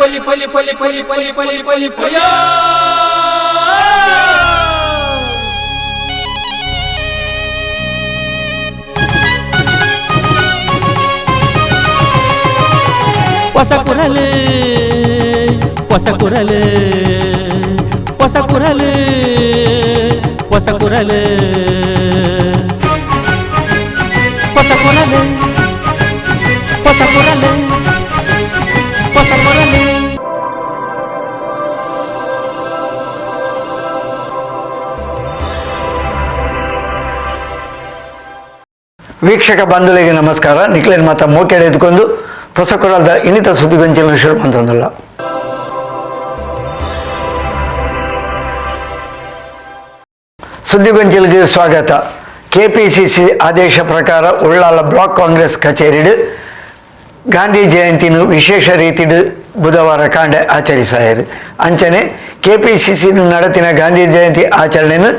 ಪಲಿ ಪಲಿ ಪಲಿ ಪಲಿ ಪಲಿ ಪಲಿ ಪಲಿ ಪಯ ಹೊಸ ಕುರಲು ಹೊಸ ಕುರಲು ಹೊಸ ಕುರಲು ಹೊಸ ಕುರಲು ಹೊಸ ಕುರಲು ಹೊಸ ಕುರಲು ಹೊಸ ಕುರಲು. ವೀಕ್ಷಕ ಬಂಧುಗಳಿಗೆ ನಮಸ್ಕಾರ. ನಿಖಿಲೇನ್ ಮಾತಾ ಮೋಟೆಡ್ ಎದ್ಕೊಂಡು ಹೊಸ ಕೊಡದ ಇನ್ನಿತ ಸುದ್ದಿಗೊಂಚಲು ಶುರು ಮಂತೊಂದುಲ್ಲ. ಸುದ್ದಿಗೊಂಚಲಿಗೆ ಸ್ವಾಗತ. ಕೆಪಿಸಿಸಿ ಆದೇಶ ಪ್ರಕಾರ ಉಳ್ಳಾಲ ಬ್ಲಾಕ್ ಕಾಂಗ್ರೆಸ್ ಕಚೇರಿಡು ಗಾಂಧಿ ಜಯಂತಿನು ವಿಶೇಷ ರೀತಿಡು ಬುಧವಾರ ಕಾಂಡೆ ಆಚರಿಸಾಯರು. ಅಂಚನೆ ಕೆಪಿಸಿಸಿ ನಡತಿನ ಗಾಂಧಿ ಜಯಂತಿ ಆಚರಣೆಯನ್ನು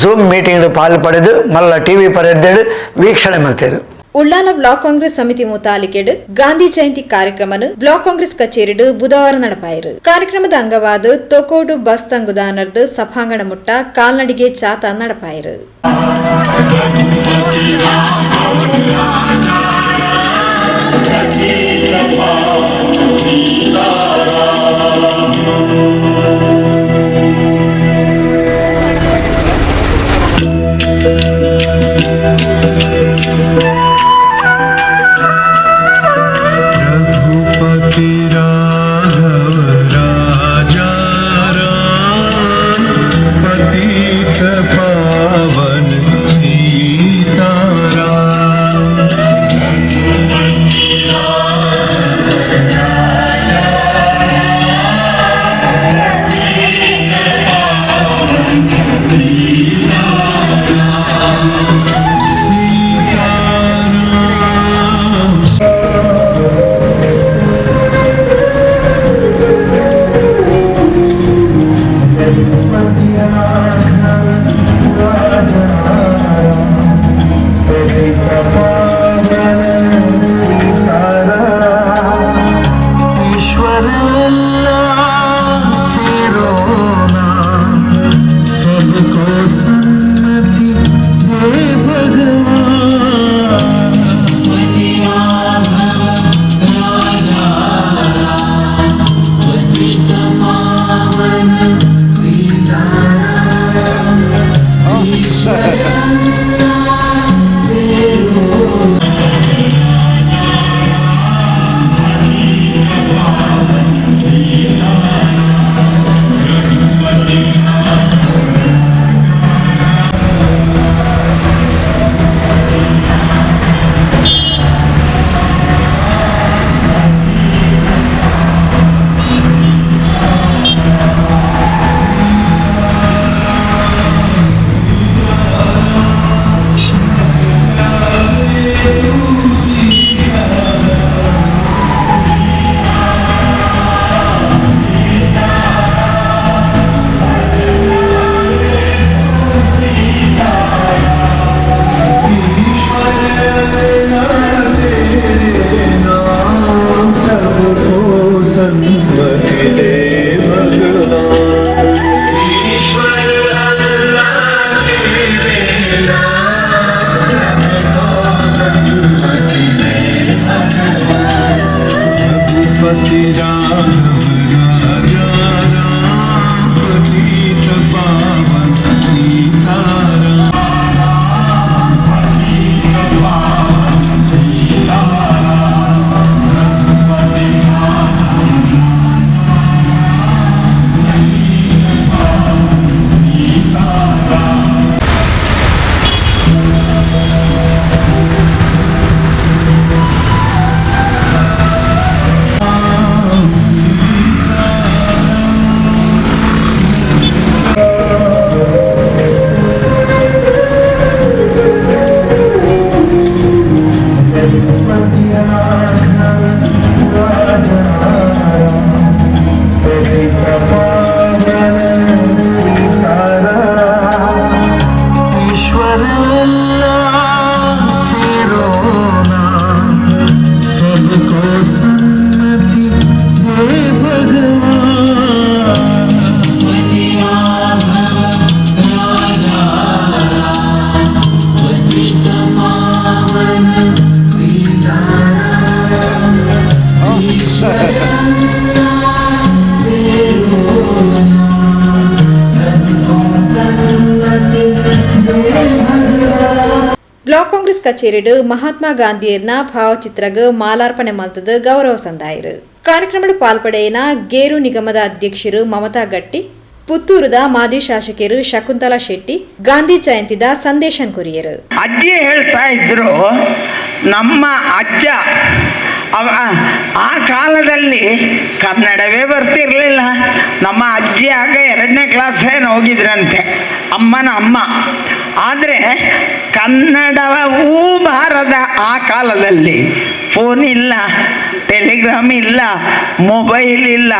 ಝೂಮ್ ಮೀಟಿಂಗ್ ಪಾಲ್ಪಡೆದು ಮಲ್ಲ ಟಿವಿ ಪರದೆಡು ವೀಕ್ಷಣೆ ಮಾಡ್ತಾರೆ. ಉಳ್ಳಾಲ ಬ್ಲಾಕ್ ಕಾಂಗ್ರೆಸ್ ಸಮಿತಿ ಮುತಾಲಿಕೆಡು ಗಾಂಧಿ ಜಯಂತಿ ಕಾರ್ಯಕ್ರಮನು ಬ್ಲಾಕ್ ಕಾಂಗ್ರೆಸ್ ಕಚೇರಿಡು ಬುಧವಾರ ನಡಪಾಯಿರು. ಕಾರ್ಯಕ್ರಮದ ಅಂಗವಾದ ತೊಕೋಡು ಬಸ್ ತಂಗುದಾನರ್ದು ಸಭಾಂಗಣ ಮುಟ್ಟ ಕಾಲ್ನಡಿಗೆ ಚಾತ ನಡಪಾಯಿರು. पावन श्री ಬ್ಲಾಕ್ ಕಾಂಗ್ರೆಸ್ ಕಚೇರಿಡು ಮಹಾತ್ಮ ಗಾಂಧಿಯರ್ನ ಭಾವಚಿತ್ರಗ ಮಾಲಾರ್ಪಣೆ ಮಲ್ತದ ಗೌರವ ಸಂದಾಯರು. ಕಾರ್ಯಕ್ರಮದ ಪಾಲ್ಪಡೆಯನ ಗೇರು ನಿಗಮದ ಅಧ್ಯಕ್ಷರು ಮಮತಾ ಗಟ್ಟಿ, ಪುತ್ತೂರದ ಮಾಜಿ ಶಾಸಕರು ಶಕುಂತಲಾ ಶೆಟ್ಟಿ ಗಾಂಧಿ ಜಯಂತಿದ ಸಂದೇಶ ಕೊರಿಯರು. ಅಜ್ಜಿ ಹೇಳ್ತಾ ಇದ್ರು, ನಮ್ಮ ಅಜ್ಜ ಆ ಕಾಲದಲ್ಲಿ ಕನ್ನಡವೇ ಬರ್ತಿರ್ಲಿಲ್ಲ. ನಮ್ಮ ಅಜ್ಜಿ ಆಗ 2ನೇ ಕ್ಲಾಸ್ ಏನು ಹೋಗಿದ್ರಂತೆ, ಅಮ್ಮನ ಅಮ್ಮ. ಆದರೆ ಕನ್ನಡವೂ ಬಾರದ ಆ ಕಾಲದಲ್ಲಿ ಫೋನ್ ಇಲ್ಲ, ಟೆಲಿಗ್ರಾಮ್ ಇಲ್ಲ, ಮೊಬೈಲ್ ಇಲ್ಲ,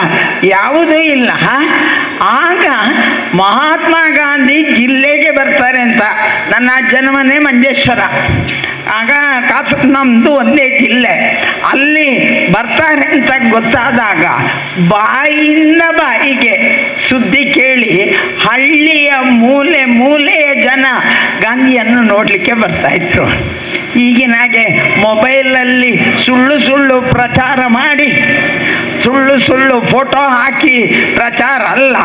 ಯಾವುದೂ ಇಲ್ಲ. ಆಗ ಮಹಾತ್ಮ ಗಾಂಧಿ ಜಿಲ್ಲೆಗೆ ಬರ್ತಾರೆ ಅಂತ. ನನ್ನ ಅಜ್ಜನ ಮನೆ ಮಂಜೇಶ್ವರ, ಆಗ ನಮ್ಮದು ಒಂದೇ ಜಿಲ್ಲೆ. ಅಲ್ಲಿ ಬರ್ತಾರೆ ಅಂತ ಗೊತ್ತಾದಾಗ ಬಾಯಿಂದ ಬಾಯಿಗೆ ಸುದ್ದಿ ಕೇಳಿ ಹಳ್ಳಿಯ ಮೂಲೆ ಮೂಲೆಯ ಜನ ಗಾಂಧಿಯನ್ನು ನೋಡಲಿಕ್ಕೆ ಬರ್ತಾಯಿದ್ರು. ಈಗಿನಾಗೆ ಮೊಬೈಲಲ್ಲಿ ಸುಳ್ಳು ಸುಳ್ಳು ಪ್ರಚಾರ ಮಾಡಿ ಸುಳ್ಳು ಸುಳ್ಳು ಫೋಟೋ ಹಾಕಿ ಪ್ರಚಾರ ಅಲ್ಲ.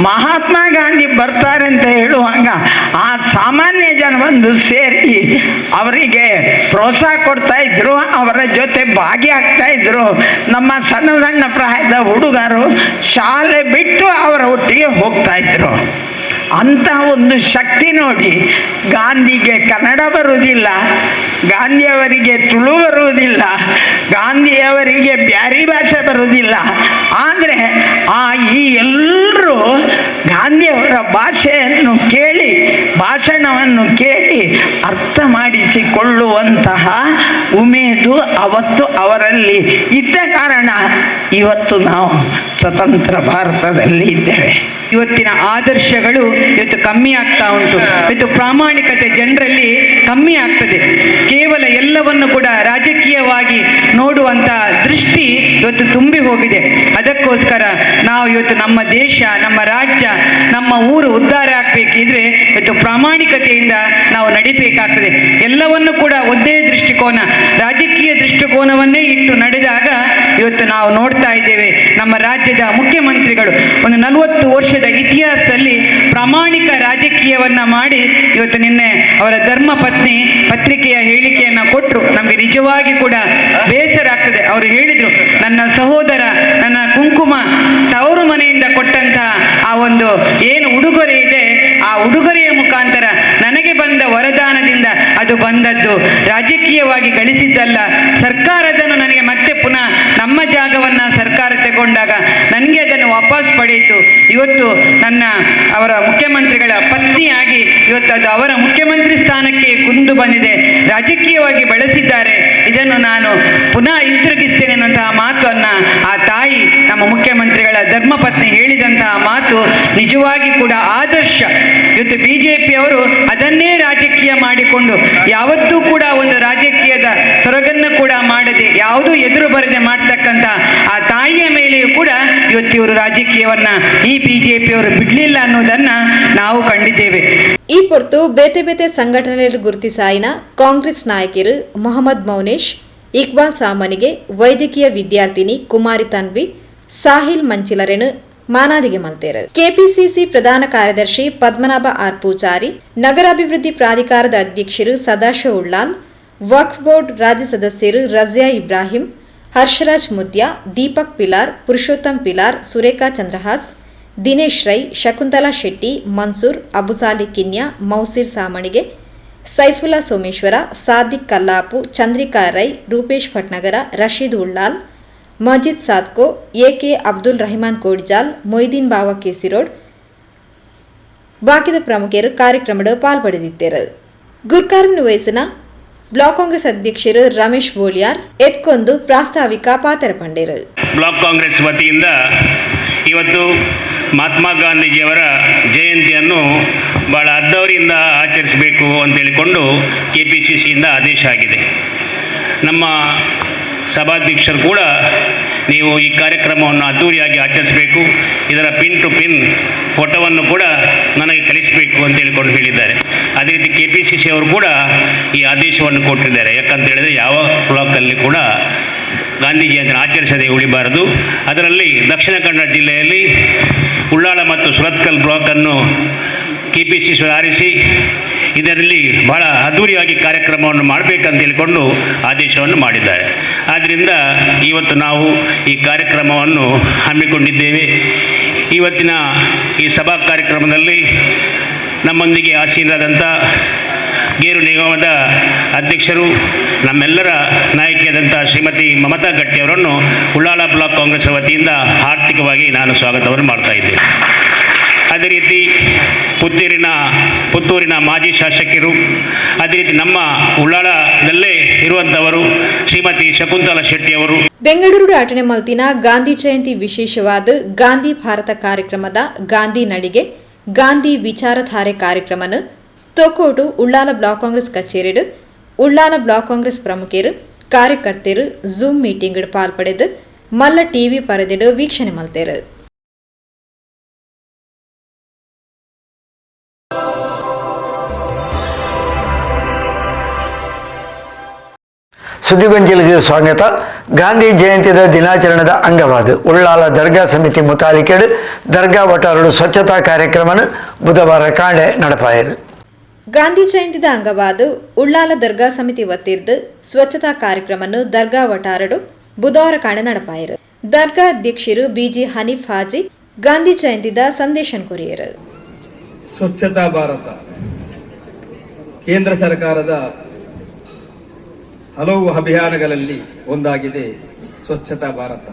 ಮಹಾತ್ಮ ಗಾಂಧಿ ಬರ್ತಾರೆ ಅಂತ ಹೇಳುವಾಗ ಆ ಸಾಮಾನ್ಯ ಜನ ಬಂದು ಸೇರಿ ಅವರಿಗೆ ಪ್ರೋತ್ಸಾಹ ಕೊಡ್ತಾ ಇದ್ರು, ಅವರ ಜೊತೆ ಭಾಗಿಯಾಗ್ತಾ ಇದ್ರು. ನಮ್ಮ ಸಣ್ಣ ಸಣ್ಣ ಪ್ರಾಯದ ಹುಡುಗರು ಶಾಲೆ ಬಿಟ್ಟು ಅವರ ಒಟ್ಟಿಗೆ ಹೋಗ್ತಾ ಇದ್ರು. ಅಂಥ ಒಂದು ಶಕ್ತಿ ನೋಡಿ. ಗಾಂಧಿಗೆ ಕನ್ನಡ ಬರುವುದಿಲ್ಲ, ಗಾಂಧಿಯವರಿಗೆ ತುಳು ಬರುವುದಿಲ್ಲ, ಗಾಂಧಿಯವರಿಗೆ ಬ್ಯಾರಿ ಭಾಷೆ ಬರುವುದಿಲ್ಲ. ಆದರೆ ಈ ಎಲ್ಲರೂ ಗಾಂಧಿಯವರ ಭಾಷೆಯನ್ನು ಕೇಳಿ, ಭಾಷಣವನ್ನು ಕೇಳಿ ಅರ್ಥ ಮಾಡಿಸಿಕೊಳ್ಳುವಂತಹ ಉಮೇದು ಅವತ್ತು ಅವರಲ್ಲಿ ಇದ್ದ ಕಾರಣ ಇವತ್ತು ನಾವು ಸ್ವತಂತ್ರ ಭಾರತದಲ್ಲಿ ಇದ್ದೇವೆ. ಇವತ್ತಿನ ಆದರ್ಶಗಳು ಇವತ್ತು ಕಮ್ಮಿ ಆಗ್ತಾ ಉಂಟು. ಇವತ್ತು ಪ್ರಾಮಾಣಿಕತೆ ಜನರಲ್ಲಿ ಕಮ್ಮಿ ಆಗ್ತದೆ. ಕೇವಲ ಎಲ್ಲವನ್ನು ಕೂಡ ರಾಜಕೀಯವಾಗಿ ನೋಡುವಂಥ ದೃಷ್ಟಿ ಇವತ್ತು ತುಂಬಿ ಹೋಗಿದೆ. ಅದಕ್ಕೋಸ್ಕರ ನಾವು ಇವತ್ತು ನಮ್ಮ ದೇಶ, ನಮ್ಮ ರಾಜ್ಯ, ನಮ್ಮ ಊರು ಉದ್ಧಾರ ಆಗಬೇಕಿದ್ರೆ ಇವತ್ತು ಪ್ರಾಮಾಣಿಕತೆಯಿಂದ ನಾವು ನಡಿಬೇಕಾಗ್ತದೆ. ಎಲ್ಲವನ್ನು ಕೂಡ ಒಂದೇ ದೃಷ್ಟಿಕೋನ, ರಾಜಕೀಯ ದೃಷ್ಟಿಕೋನವನ್ನೇ ಇಟ್ಟು ನಡೆದಾಗ ಇವತ್ತು ನಾವು ನೋಡ್ತಾ ಇದ್ದೇವೆ. ನಮ್ಮ ರಾಜ್ಯದ ಮುಖ್ಯಮಂತ್ರಿಗಳು ಒಂದು 40 ವರ್ಷದ ಇತಿಹಾಸದಲ್ಲಿ ಪ್ರಾಮಾಣಿಕ ರಾಜಕೀಯವನ್ನ ಮಾಡಿ ಇವತ್ತು ನಿನ್ನೆ ಅವರ ಧರ್ಮ ಪತ್ನಿ ಪತ್ರಿಕೆಯ ಹೇಳಿಕೆಯನ್ನ ಕೊಟ್ಟರು. ನಮಗೆ ನಿಜವಾಗಿ ಕೂಡ ಬೇಸರ ಆಗ್ತದೆ. ಅವರು ಹೇಳಿದ್ರು, ನನ್ನ ಸಹೋದರ ನನ್ನ ಕುಂಕುಮ ತವರು ಮನೆಯಿಂದ ಕೊಟ್ಟಂತಹ ಆ ಒಂದು ಏನು ಉಡುಗೊರೆ ಇದೆ, ಆ ಉಡುಗೊರೆಯ ಮುಖಾಂತರ ನನಗೆ ಬಂದ ವರದಾನದಿಂದ ಅದು ಬಂದದ್ದು, ರಾಜಕೀಯವಾಗಿ ಗಳಿಸಿದ್ದಲ್ಲ. ಸರ್ಕಾರದನ್ನು ನನಗೆ ಮತ್ತೆ ಪುನಃ ನಮ್ಮ ಜಾಗವನ್ನ ಸರ್ಕಾರ ತಗೊಂಡಾಗ ನನಗೆ ಅದನ್ನು ವಾಪಸ್ ಪಡೆಯಿತು. ಇವತ್ತು ಅವರ ಮುಖ್ಯಮಂತ್ರಿಗಳ ಪತ್ನಿಯಾಗಿ ಇವತ್ತು ಅದು ಅವರ ಮುಖ್ಯಮಂತ್ರಿ ಸ್ಥಾನಕ್ಕೆ ಕುಂದು ಬಂದಿದೆ. ರಾಜಕೀಯವಾಗಿ ಬೆಳೆಸಿದ್ದಾರೆ. ಇದನ್ನು ನಾನು ಪುನಃ ಹಿಂತಿರುಗಿಸ್ತೇನೆ ಅನ್ನುವಂತಹ ಮಾತನ್ನ ಆ ತಾಯಿ ನಮ್ಮ ಮುಖ್ಯಮಂತ್ರಿಗಳ ಧರ್ಮಪತ್ನಿ ಹೇಳಿದಂತಹ ಮಾತು ನಿಜವಾಗಿ ಕೂಡ ಆದರ್ಶ. ಇವತ್ತು ಬಿಜೆಪಿಯವರು ಅದನ್ನೇ ರಾಜಕೀಯ ಮಾಡಿಕೊಂಡು ಯಾವತ್ತೂ ಕೂಡ ಒಂದು ರಾಜಕೀಯದ ಸೊರಗನ್ನು ಕೂಡ ಮಾಡದೆ, ಯಾವುದೂ ಎದುರು ಬರದೆ ಮಾಡ್ತಕ್ಕಂಥ ಆ ತಾಯಿಯ ಮೇಲೆಯೂ ಕೂಡ ಇವತ್ತು ಇವರು ರಾಜಕೀಯವನ್ನ ಈ ಬಿಜೆಪಿಯವರು ಬಿಡ್ಲಿಲ್ಲ ಅನ್ನೋದನ್ನ ನಾವು ಕಂಡಿದ್ದೇವೆ. ಈ ಹೊರತು ಬೇತೆ ಬೇತೆ ಸಂಘಟನೆಗಳು ಗುರುತಿಸಾಯಿನ ಕಾಂಗ್ರೆಸ್ ನಾಯಕರು ಮೊಹಮ್ಮದ್ ಮೌನೇಶ್, ಇಕ್ಬಾಲ್ ಸಾಮನಿಗೆ ವೈದ್ಯಕೀಯ ವಿದ್ಯಾರ್ಥಿನಿ ಕುಮಾರಿ ತನ್ವಿ, ಸಾಹಿಲ್ ಮಂಚಿಲರೆನು ಮಾನಾದಿಗೆ ಮಲ್ತೇರು. ಕೆಪಿಸಿಸಿ ಪ್ರಧಾನ ಕಾರ್ಯದರ್ಶಿ ಪದ್ಮನಾಭ ಆರ್ ಪೂಜಾರಿ, ನಗರಾಭಿವೃದ್ಧಿ ಪ್ರಾಧಿಕಾರದ ಅಧ್ಯಕ್ಷರು ಸದಾಶಿವ ಉಳ್ಳಾಲ್, ವಕ್ಫ್ ಬೋರ್ಡ್ ರಾಜ್ಯ ಸದಸ್ಯರು ರಜಿಯಾ ಇಬ್ರಾಹಿಂ, ಹರ್ಷರಾಜ್ ಮುದ್ಯ, ದೀಪಕ್ ಪಿಲಾರ್, ಪುರುಷೋತ್ತಮ್ ಪಿಲಾರ್, ಸುರೇಖಾ ಚಂದ್ರಹಾಸ್, ದಿನೇಶ್ ರೈ, ಶಕುಂತಲಾ ಶೆಟ್ಟಿ, ಮನ್ಸೂರ್, ಅಬುಸಾಲಿ ಕಿನ್ಯಾ, ಮೌಸಿರ್ ಸಾಮಣಿಗೆ, ಸೈಫುಲ್ಲಾ ಸೋಮೇಶ್ವರ, ಸಾದಿಕ್ ಕಲ್ಲಾಪು, ಚಂದ್ರಿಕಾ ರೈ, ರೂಪೇಶ್ ಭಟ್ನಗರ, ರಶೀದ್ ಉಳ್ಳಾಲ್, ಮಜಿದ್ ಸಾದ್ಕೋ, ಎಕೆ ಅಬ್ದುಲ್ ರಹಿಮಾನ್ ಕೋಡ್ಜಾಲ್, ಮೊಯ್ದೀನ್ ಬಾವ ಕೇಸಿರೋಡ್ ಬಾಕಿದ ಪ್ರಮುಖರು ಕಾರ್ಯಕ್ರಮದ ಪಾಲ್ಪಡೆದಿದ್ದರು. ಗುರ್ಕಾರ್ಮಿನ ವಯಸ್ಸಿನ ಬ್ಲಾಕ್ ಕಾಂಗ್ರೆಸ್ ಅಧ್ಯಕ್ಷರು ರಮೇಶ್ ಬೋಳಿಯಾರ್ ಎತ್ಕೊಂದು ಪ್ರಾಸ್ತಾವಿಕ ಪಾತ್ರ ಪಂಡರು. ಬ್ಲಾಕ್ ಕಾಂಗ್ರೆಸ್ ವತಿಯಿಂದ ಇವತ್ತು ಮಹಾತ್ಮ ಗಾಂಧೀಜಿಯವರ ಜಯಂತಿಯನ್ನು ಭಾಳ ಅದ್ದವರಿಂದ ಆಚರಿಸಬೇಕು ಅಂತ ಹೇಳಿಕೊಂಡು KPCCಯಿಂದ ಆದೇಶ ಆಗಿದೆ. ನಮ್ಮ ಸಭಾಧ್ಯಕ್ಷರು ಕೂಡ ನೀವು ಈ ಕಾರ್ಯಕ್ರಮವನ್ನು ಅದ್ದೂರಿಯಾಗಿ ಆಚರಿಸಬೇಕು, ಇದರ ಪಿನ್ ಟು ಪಿನ್ ಫೋಟೋವನ್ನು ಕೂಡ ನನಗೆ ಕಳಿಸಬೇಕು ಅಂತ ಹೇಳಿಕೊಂಡು ಹೇಳಿದ್ದಾರೆ. ಅದೇ ರೀತಿ KPCC ಅವರು ಕೂಡ ಈ ಆದೇಶವನ್ನು ಕೊಟ್ಟಿದ್ದಾರೆ. ಯಾಕಂತ ಹೇಳಿದರೆ ಯಾವ ಬ್ಲಾಕಲ್ಲಿ ಕೂಡ ಗಾಂಧಿ ಜಯಂತಿಯನ್ನು ಆಚರಿಸದೆ ಉಳಿಬಾರದು. ಅದರಲ್ಲಿ ದಕ್ಷಿಣ ಕನ್ನಡ ಜಿಲ್ಲೆಯಲ್ಲಿ ಉಳ್ಳಾಳ ಮತ್ತು ಸುರತ್ಕಲ್ ಬ್ಲಾಕನ್ನು KPCC ಆರಿಸಿ ಇದರಲ್ಲಿ ಬಹಳ ಅದ್ಧೂರಿಯಾಗಿ ಕಾರ್ಯಕ್ರಮವನ್ನು ಮಾಡಬೇಕಂತ ಹೇಳಿಕೊಂಡು ಆದೇಶವನ್ನು ಮಾಡಿದ್ದಾರೆ. ಆದ್ದರಿಂದ ಇವತ್ತು ನಾವು ಈ ಕಾರ್ಯಕ್ರಮವನ್ನು ಹಮ್ಮಿಕೊಂಡಿದ್ದೇವೆ. ಇವತ್ತಿನ ಈ ಸಭಾ ಕಾರ್ಯಕ್ರಮದಲ್ಲಿ ನಮ್ಮೊಂದಿಗೆ ಆಸೀನರಾದಂಥ ಗೇರು ನಿಗಮದ ಅಧ್ಯಕ್ಷರು, ನಮ್ಮೆಲ್ಲರ ನಾಯಕಿಯಾದಂಥ ಶ್ರೀಮತಿ ಮಮತಾ ಗಟ್ಟಿ ಅವರನ್ನು ಉಳ್ಳಾಲ ಬ್ಲಾಕ್ ಕಾಂಗ್ರೆಸ್ ವತಿಯಿಂದ ಆರ್ಥಿಕವಾಗಿ ನಾನು ಸ್ವಾಗತವನ್ನು ಮಾಡ್ತಾ ಇದ್ದೇನೆ. ಅದೇ ರೀತಿ ಪುತ್ತೂರಿನ ಮಾಜಿ ಶಾಸಕರು, ಅದೇ ರೀತಿ ನಮ್ಮ ಉಳ್ಳಾಳದಲ್ಲೇ ಇರುವಂಥವರು ಶ್ರೀಮತಿ ಶಕುಂತಲಾ ಶೆಟ್ಟಿಯವರು. ಬೆಂಗಳೂರು ಅಟಣೆ ಮಲ್ತಿನ ಗಾಂಧಿ ಜಯಂತಿ ವಿಶೇಷವಾದ ಗಾಂಧಿ ಭಾರತ ಕಾರ್ಯಕ್ರಮದ ಗಾಂಧಿ ನಡಿಗೆ ಗಾಂಧಿ ವಿಚಾರಧಾರೆ ಕಾರ್ಯಕ್ರಮನ ತೊಕೋಡು ಉಳ್ಳಾಲ ಬ್ಲಾಕ್ ಕಾಂಗ್ರೆಸ್ ಕಚೇರಿಡು ಉಳ್ಳಾಲ ಬ್ಲಾಕ್ ಕಾಂಗ್ರೆಸ್ ಪ್ರಮುಖರು ಕಾರ್ಯಕರ್ತರು ಝೂಮ್ ಮೀಟಿಂಗ್ ಪಾಲ್ಪಡೆದು ಮಲ್ಲ ಟಿವಿ ಪರದೆಡು ವೀಕ್ಷಣೆ ಮಲ್ತೇರು. ಸುದ್ದಿಗೊಂಜಲಿಗೆ ಸ್ವಾಗತ. ಗಾಂಧಿ ಜಯಂತಿದ ದಿನಾಚರಣೆದ ಅಂಗವಾದ ಉಳ್ಳಾಲ ದರ್ಗಾ ಸಮಿತಿ ಮುತಾಲಿಕೆಡ್ ದರ್ಗಾ ವಟಾರಡು ಸ್ವಚ್ಛತಾ ಕಾರ್ಯಕ್ರಮನ ಬುಧವಾರ ಕಾಂಡೆ ನಡಪಾಯರು. ಗಾಂಧಿ ಜಯಂತಿದ ಅಂಗವಾದ ಉಳ್ಳಾಲ ದರ್ಗಾ ಸಮಿತಿ ವತಿರ್ದು ಸ್ವಚ್ಛತಾ ಕಾರ್ಯಕ್ರಮನು ದರ್ಗಾ ವಟಾರಡು ಬುಧವಾರ ಕಾಂಡೆ ನಡಪಾಯರು. ದರ್ಗಾ ಅಧ್ಯಕ್ಷರು ಬಿಜಿ ಹನೀಫ್ ಹಾಜಿ ಗಾಂಧಿ ಜಯಂತಿದ ಸಂದೇಶ ಕೊರಿಯರು. ಸ್ವಚ್ಛತಾ ಭಾರತ ಕೇಂದ್ರ ಸರ್ಕಾರದ ಹಲವು ಅಭಿಯಾನಗಳಲ್ಲಿ ಒಂದಾಗಿದೆ ಸ್ವಚ್ಛತಾ ಭಾರತ.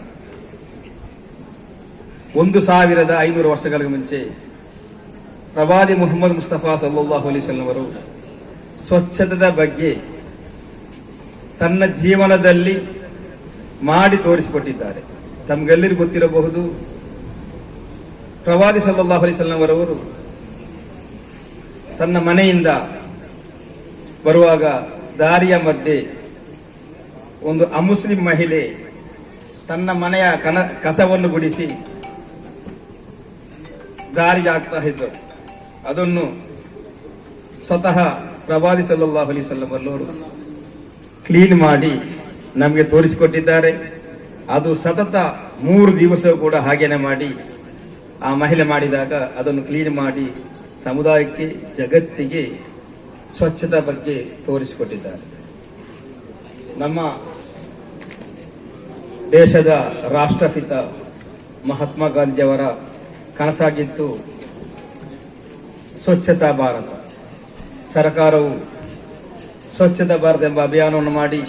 1500 ವರ್ಷಗಳ ಮುಂಚೆ ಪ್ರವಾದಿ ಮುಹಮ್ಮದ್ ಮುಸ್ತಫಾ ಸಲ್ಲಲ್ಲಾಹು ಅಲೈಹಿ ವಸಲ್ಲಂ ಅವರು ಸ್ವಚ್ಛತೆಯ ಬಗ್ಗೆ ತನ್ನ ಜೀವನದಲ್ಲಿ ಮಾಡಿ ತೋರಿಸಿಕೊಟ್ಟಿದ್ದಾರೆ. ತಮಗೆಲ್ಲರಿಗೂ ಗೊತ್ತಿರಬಹುದು, ಪ್ರವಾದಿ ಸಲ್ಲಲ್ಲಾಹು ಅಲೈಹಿ ವಸಲ್ಲಂ ಅವರು ತನ್ನ ಮನೆಯಿಂದ ಬರುವಾಗ ದಾರಿಯ ಮಧ್ಯೆ ಒಂದು ಅಮುಸ್ಲಿಂ ಮಹಿಳೆ ತನ್ನ ಮನೆಯ ಕಸವನ್ನು ಗುಡಿಸಿ ದಾರಿಗೆ ಹಾಕ್ತಾ ಇದ್ದರು. ಅದನ್ನು ಸ್ವತಃ ಪ್ರವಾದಿ ಸಲ್ಲಲ್ಲಾಹು ಅಲೈಹಿ ವಸಲ್ಲಂ ಅವರು ಕ್ಲೀನ್ ಮಾಡಿ ನಮಗೆ ತೋರಿಸಿಕೊಟ್ಟಿದ್ದಾರೆ. ಅದು ಸತತ 3 ದಿವಸ ಕೂಡ ಹಾಗೇನೆ ಮಾಡಿ ಆ ಮಹಿಳೆ ಮಾಡಿದಾಗ ಅದನ್ನು ಕ್ಲೀನ್ ಮಾಡಿ ಸಮುದಾಯಕ್ಕೆ, ಜಗತ್ತಿಗೆ ಸ್ವಚ್ಛತಾ ಬಗ್ಗೆ ತೋರಿಸಿಕೊಟ್ಟಿದ್ದಾರೆ. ನಮ್ಮ ದೇಶದ ರಾಷ್ಟ್ರಪಿತ ಮಹಾತ್ಮ ಗಾಂಧಿಯವರ ಕನಸಾಗಿತ್ತು ಸ್ವಚ್ಛತಾ ಭಾರತ. ಸರ್ಕಾರವು ಸ್ವಚ್ಛತಾ ಭಾರತ ಎಂಬ ಅಭಿಯಾನವನ್ನು ಮಾಡಿ